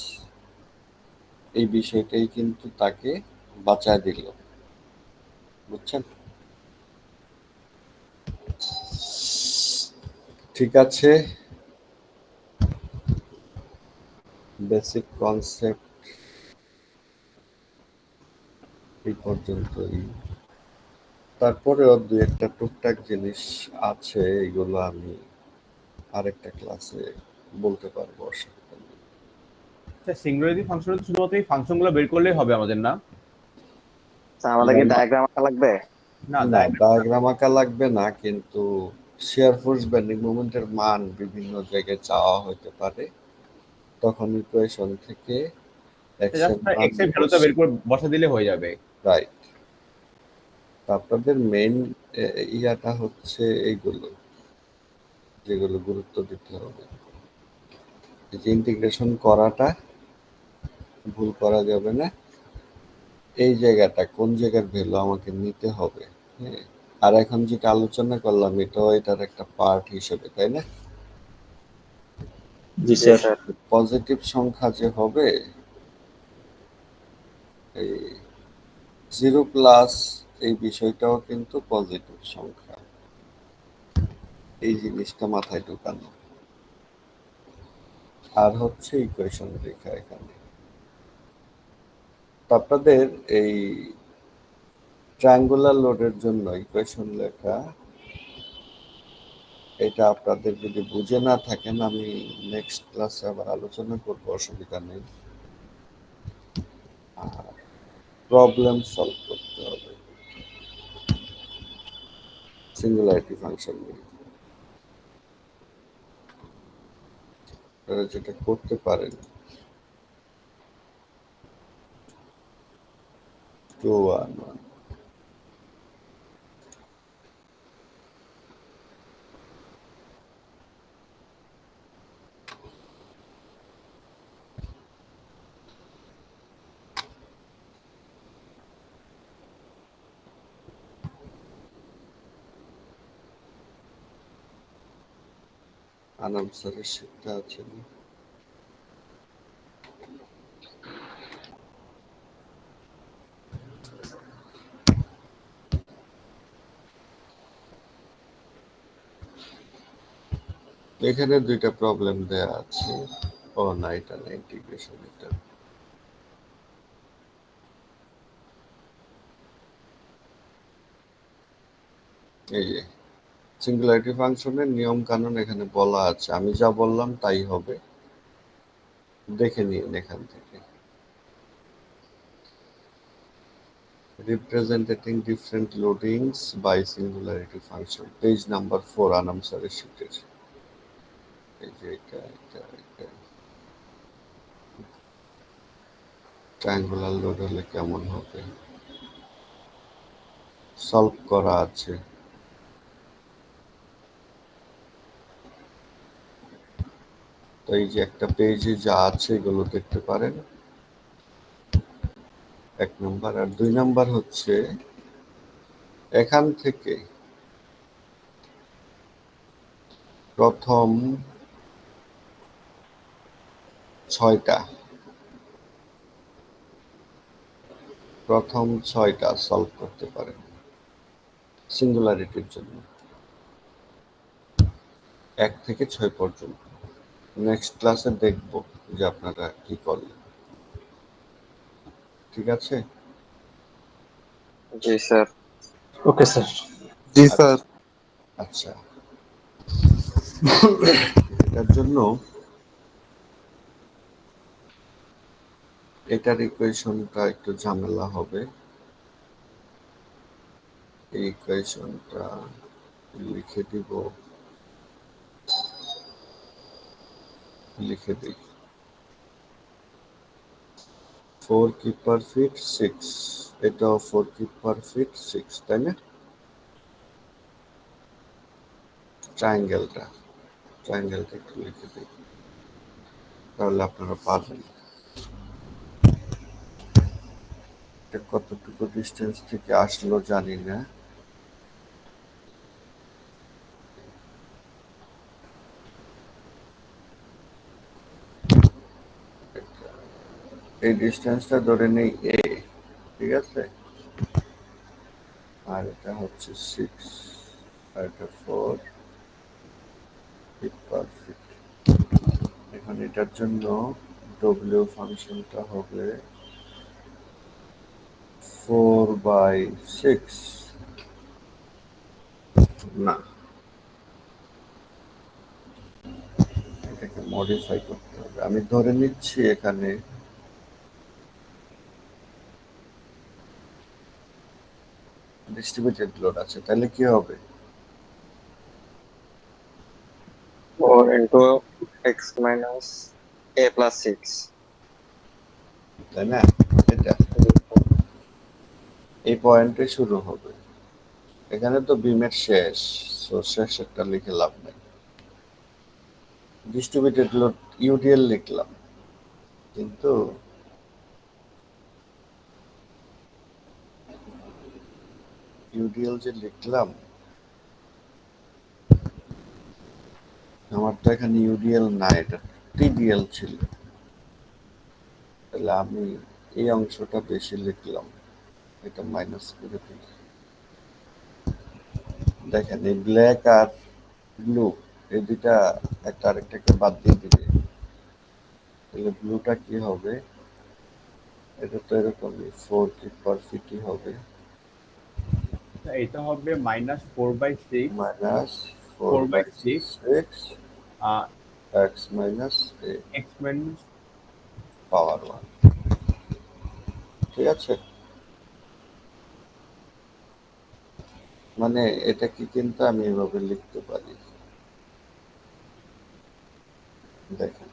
এই বিষয়টাই কিন্তু তাকে বাঁচায় দিল, বুঝছেন? ঠিক আছে, বেসিক কনসেপ্ট এই পর্যন্তই। তারপরেও দুই একটা টুকটাক জিনিস আছে, এগুলো আমি আরেকটা ক্লাসে বলতে পারবো, অসুবিধা নেই। স্যার সিঙ্গুলারিটি ফাংশনে তো শুধুমাত্র এই ফাংশনগুলো বের করলেই হবে আমাদের, না? স্যার আমাদেরকে ডায়াগ্রাম আঁকা লাগবে? না, না, ডায়াগ্রাম আঁকা লাগবে না, কিন্তু শিয়ার ফোর্স বেন্ডিং মোমেন্টের মান বিভিন্ন জায়গায় চাওয়া হতে পারে, তখন ইকুয়েশন থেকে এক্স এর মান এক্স এর ভ্যালুটা বের করে বসা দিলে হয়ে যাবে। রাইট। আপনাদের মেইন ইয়াটা হচ্ছে এইগুলো, যেগুলো গুরুত্ব দিতে হবে, এই যে ইন্টিগ্রেশন করাটা ভুল করা যাবে না, এই জায়গাটা কোন জায়গার ভ্যালু আমাকে নিতে হবে, হ্যাঁ। আর এখন যেটা আলোচনা করলাম এটাও এটার একটা পার্ট হিসেবে, তাই না? জি স্যার। পজিটিভ সংখ্যা যে হবে, এই 0 প্লাস এই বিষয়টাও কিন্তু পজিটিভ সংখ্যা, এই জিনিসটা মাথায় ঢুকানো। আর হচ্ছে ইকুয়েশন লেখা এখানে। তো আপনাদের এই ট্রায়াঙ্গুলার লোডের জন্য ইকুয়েশন লেখা, এটা আপনাদের যদি বুঝে না থাকেন আমি নেক্সট ক্লাসে আবার আলোচনা করব, অসুবিধা নেই। আর প্রবলেম সলভ করতে হবে সিঙ্গুলারিটি ফাংশন নিয়ে, আপনারা যেটা করতে পারেন 2-1-1। আনাম স্যারের শিক্ষা আছে না? এখানে দুইটা প্রবলেম দেয়া আছে। ও না, এটা না, ইন্টিগ্রেশন এটা। এই যে সিঙ্গুলারিটি ফাংশনের নিয়ম কানুন এখানে বলা আছে, আমি যা বললাম তাই হবে, দেখে নিন এখান থেকে। Representing different loadings by singularity function, page number 4 Anam স্যারের শিটের। এই যে এটা ট্রায়াঙ্গুলার লোড হলে কেমন হবে সলভ করা আছে। তো এই যে একটা পেজে যা আছে এগুলো দেখতে পারেন, 1 নম্বর। আর 2 নম্বর হচ্ছে এখান থেকে প্রথম 6টা সলভ করতে পারেন সিঙ্গুলারিটির জন্য, 1 থেকে 6 পর্যন্ত। নেক্সট ক্লাসে দেখব যে আপনারা কি করলেন, ঠিক আছে? জি স্যার। Okay sir. জি স্যার। আচ্ছা, এটার জন্য এটার ইকুয়েশনটা একটু ঝামেলা হবে। এই ইকুয়েশনটা লিখে দিই 4 কিপ পার ফিট 6, এটাও 4 কিপ পার ফিট 6, তাই না? ট্রায়াঙ্গেলটা একটু লিখে দিই, তাহলে আপনারা পারবেন। এটা কতটুকু ডিস্টেন্স থেকে আসলো জানি না। এই ডিস্টেন্সটা ধরে নেই এ, ঠিক আছে? আর এটা হচ্ছে 6 আর এটা 4 ফিট পার ফিট। এখন এটার জন্য ডব্লিউ ফাংশনটা হবে 4/6, না এটাকে মডিফাই করতে হবে। আমি ধরে নিচ্ছি এখানে ডিস্ট্রিবিউটেড লোড আছে, তাহলে কি হবে? 4 into x minus a plus 6। তাই না? এটা এই পয়েন্টে শুরু হবে, এখানে তো বিমের শেষ, সো শেষেরটা লিখে লাভ নেই। ডিস্ট্রিবিউটেড লোড ইউডিএল লিখলাম, কিন্তু ইউডিএল যে লিখলাম, আমার তো এখানে ইউডিএল না, এটা টিডিএল ছিল, তাহলে আমি এই অংশটা বেশি লিখলাম, এটা মাইনাস করে দিই। দেখেন এই ব্ল্যাক আর ব্লু এই দুইটা একটা আরেকটাকে বাদ দিয়ে দিবে, তাহলে ব্লুটা কি হবে? এটা তো এরকমই 4 কিপ পার ফিটই হবে, এটা হবে -4/6 মাইনাস 4/6 4/6 এক্স মাইনাস এ x minus পাওয়ার 1, ঠিক আছে? মানে এটা কি, কিন্তু আমি এভাবে লিখতে পারি, দেখেন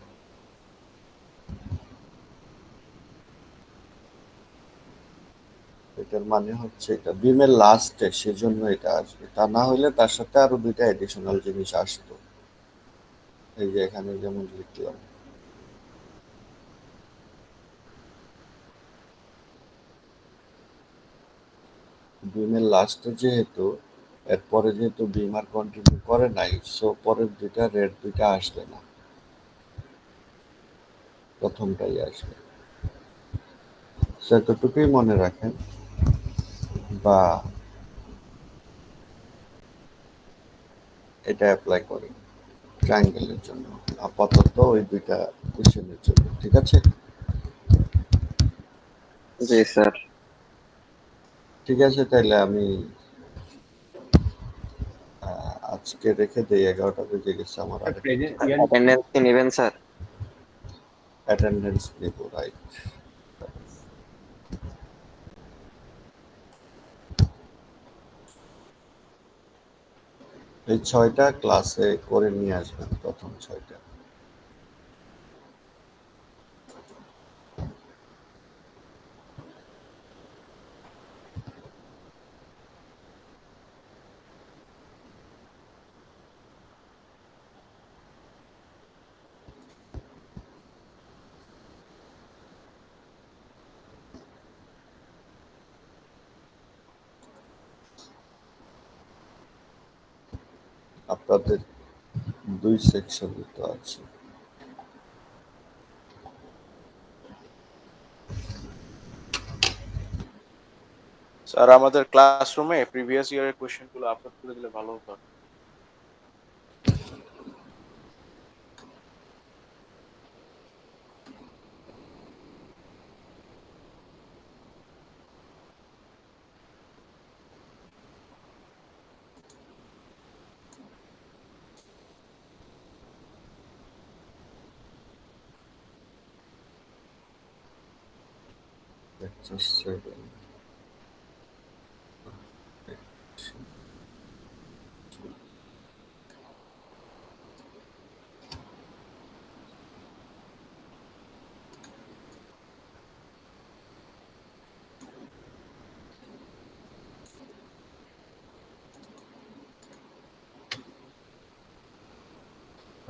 এটার মানে হচ্ছে এটা বিমের লাস্টে, সেজন্য এটা আসবে, তা না হলে তার সাথে আরো দুইটা এডিশনাল জিনিস আসতো। এই যে এখানে যেমন লিখলাম, বিমের লাস্টে যেহেতু, এরপরে যেহেতু বিম আর কন্টিনিউ করে নাই, সো পরের দুইটা রেড দুইটা আসবে না, প্রথমটাই আসবে। সেতটুকুই মনে রাখেন, বা এটা অ্যাপ্লাই করেন ট্রায়াঙ্গেলের জন্য, আপাতত ওই দুইটা কোশ্চেনের জন্য, ঠিক আছে? জি স্যার। ঠিক আছে, তাইলে আমি আজকে রেখে দেই, 11টা বেজে গেছে আমার আগে প্রেজেন্ট অ্যাটেন্ডেন্স কি নেবেন স্যার? অ্যাটেন্ডেন্স নেব, রাইট। এই 6টা ক্লাসে করে নিয়ে আসবেন, প্রথম 6টা। আপনাদের 2 সেকশন তো আছে। স্যার আমাদের ক্লাসরুমে প্রিভিয়াস ইয়ারের কোশ্চেন গুলো আপলোড করে দিলে ভালো হতো। লেকচার 7।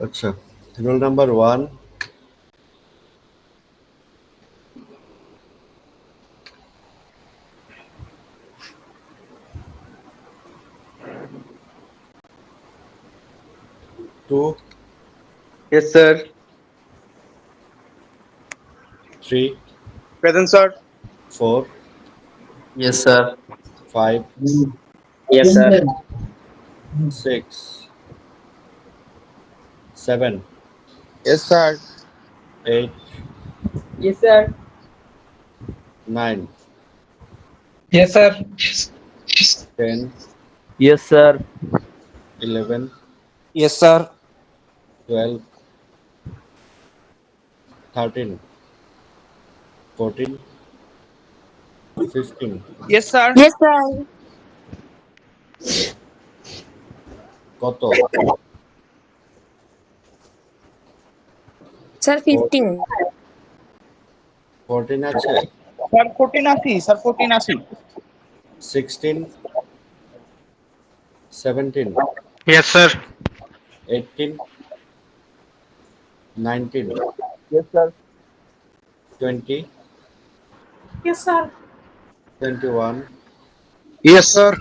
আচ্ছা, roll number 1। Two, Yes, sir. 3, Present, sir. 4, Yes, sir. 5, yes sir. 6, 7, Yes, sir. 8, Yes, sir. 9, Yes, sir. 10, Yes, sir. 11, Yes, sir. 12, 13, 14, 15, Yes, sir. Yes, sir. কত? Sir, 15. 14 আছে, Sir, 1480. Sir, 1480. 16, 17, Yes, sir. 18, 19, Yes, sir. 20, Yes, sir. 21, Yes, sir.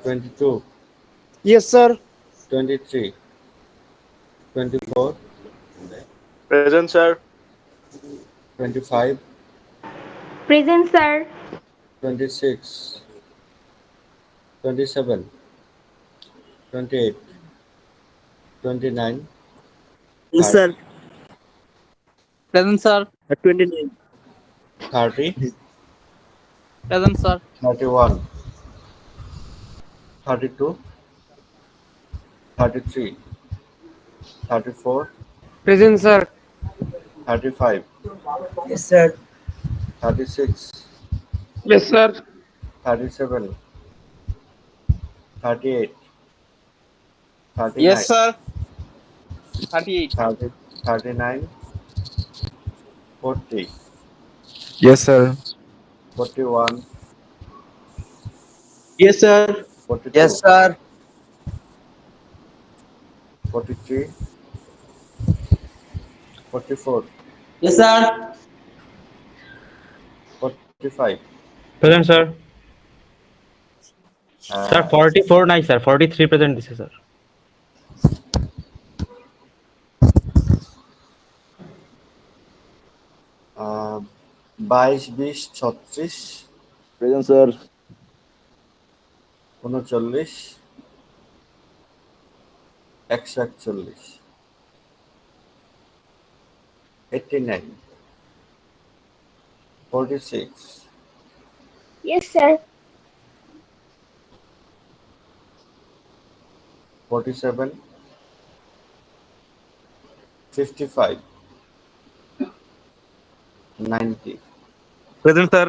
22, Yes, sir. 23, 24, present sir. 25, Present, sir. 26, 27, 28, 29, Yes, sir. Present, sir. At 29. 30, Present, sir. 31, 32, 33, 34, Present, sir. 35, Yes, sir. 36, Yes, sir. 37, 38, Yes, 39, sir. 38. 30, 39, 40, Yes, sir. 41, Yes, sir. 42, Yes, sir. 43, 44, Yes, sir. 45, Present, sir. Sir, uh, 44 নাই sir, 43 present দিছে sir. 22, 20, 36, Present, sir. 39, 141, 89, 46, Yes, sir. 47, 55, 90, Present, sir.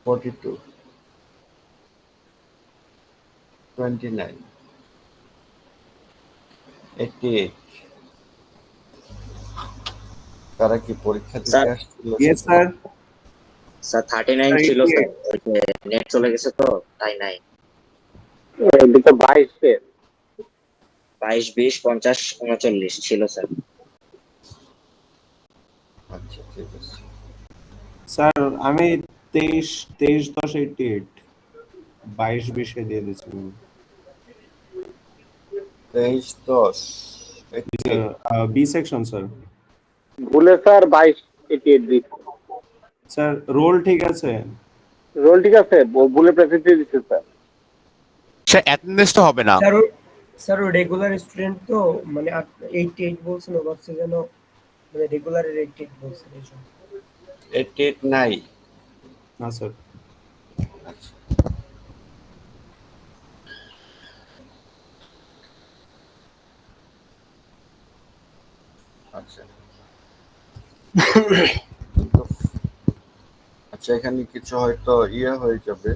42, 29, 88. তারা কি পরীক্ষা দিতে sir আসছিল? Yes, sir. Sir 39 ছিল sir, ওই যে নেট চলে গেছে তো তাই নাই। এটা 22 22, 20, 50, 39 ছিল স্যার। আচ্ছা ঠিক আছে। স্যার আমি 23-10-88 22-20 দিয়ে দিয়েছিলাম 23, 10, 88, বি সেকশন স্যার। ভুলে স্যার 22-88 দিচ্ছে। স্যার রোল ঠিক আছে? রোল ঠিক আছে, ভুলে প্রেসেন্ট দিয়ে দিচ্ছে স্যার। স্যার অ্যাটেন্ডেন্স তো হবে না। স্যার ও রেগুলার স্টুডেন্ট তো মানে 88 বলছেন, ও ভাবছে যেন মানে রেগুলারের 88 বলছেন এই জন্য। 88 নাই। না স্যার। আচ্ছা আচ্ছা আচ্ছা এখানে কিছু হয়তো হয়ে যাবে,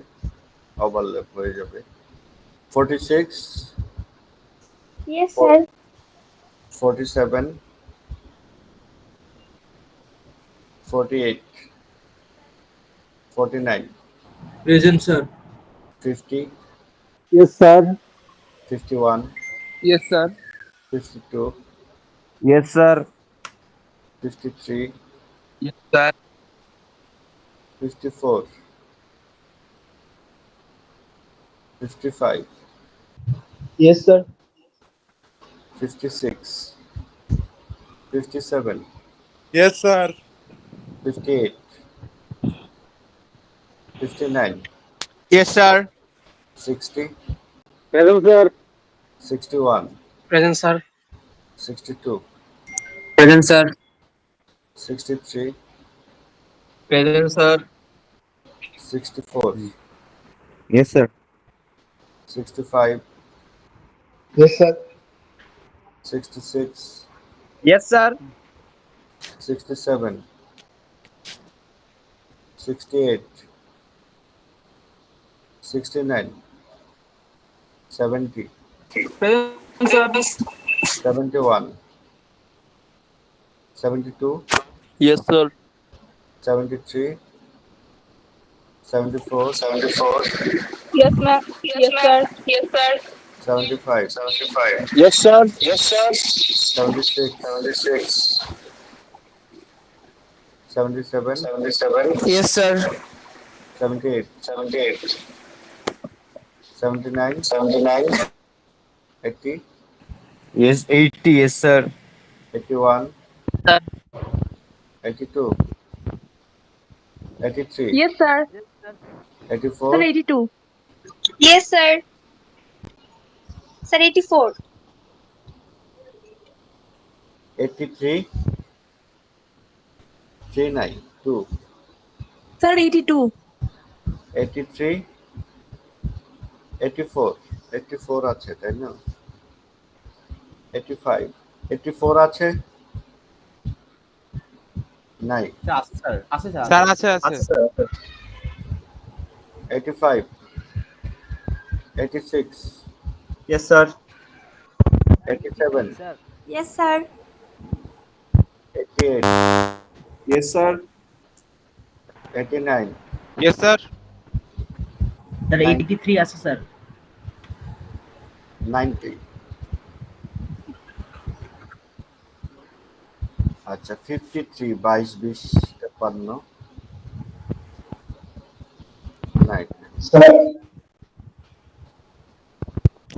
ওভারল্যাপ হয়ে যাবে। 46, Yes, sir. 47, 48, 49, Present, sir. 50, yes sir. 51, yes sir. 52, Yes, sir. 53, yes sir. 54, 55, yes sir. 56, 57, yes sir. 58, 59, yes sir. 60, present sir. 61, Present, sir. 62, Present, sir. 63, Present, sir. 64, Yes, sir. 65, yes sir. 66, Yes, sir. 67, 68, 69, 70, Present, sir. 71, 72, Yes, sir. 73, 74, Yes, ma'am. Yes, sir. Yes, sir. 75, yes sir. 76, 77, yes sir. 78, 79, 80, Yes, 80. Yes, sir. 81, Sir. 82, 83, Yes, sir. 84, Sir, 82. Yes, sir. Sir, 84. 83, 392, Sir, 82. 83, 84, 84 আছে তাই না? 85, 84 আছে? নাই। Sir আছে sir. Sir আছে আছে। 85, 86, Yes, sir. 87, Yes, sir. 88, yes sir. 89, yes sir. Sir, 83 আছে sir. 90, আচ্ছা 53, 22, 20, 53, 90।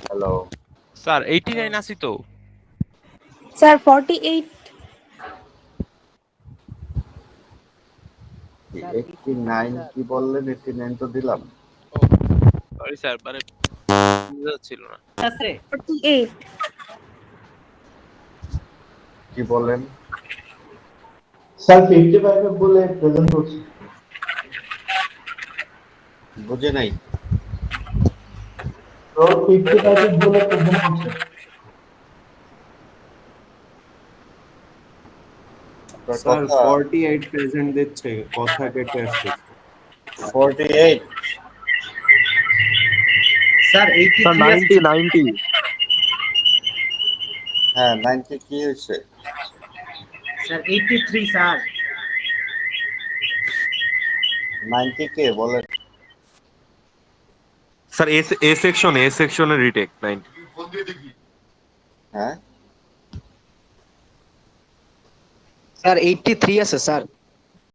হ্যালো স্যার 89 আসি তো। Sir, 48. 89 কি বললেন? 89 তো দিলাম। সরি স্যার, মানে ছিল না। 48. কি বলেন? স্যার 55 বলে প্রেজেন্ট করছি। বুঝে নাই। তো 55 এর বলে প্রেজেন্ট করছে। আপনার স্যার কথা 48 প্রেজেন্ট দিচ্ছে, কথা কেটে আসছে। 48। স্যার 90 হ্যাঁ 90 কি হয়েছে? স্যার 83 স্যার 90 কে বলেন? স্যার এ সেকশনের রিটেক 90। হ্যাঁ স্যার 83 আছে স্যার।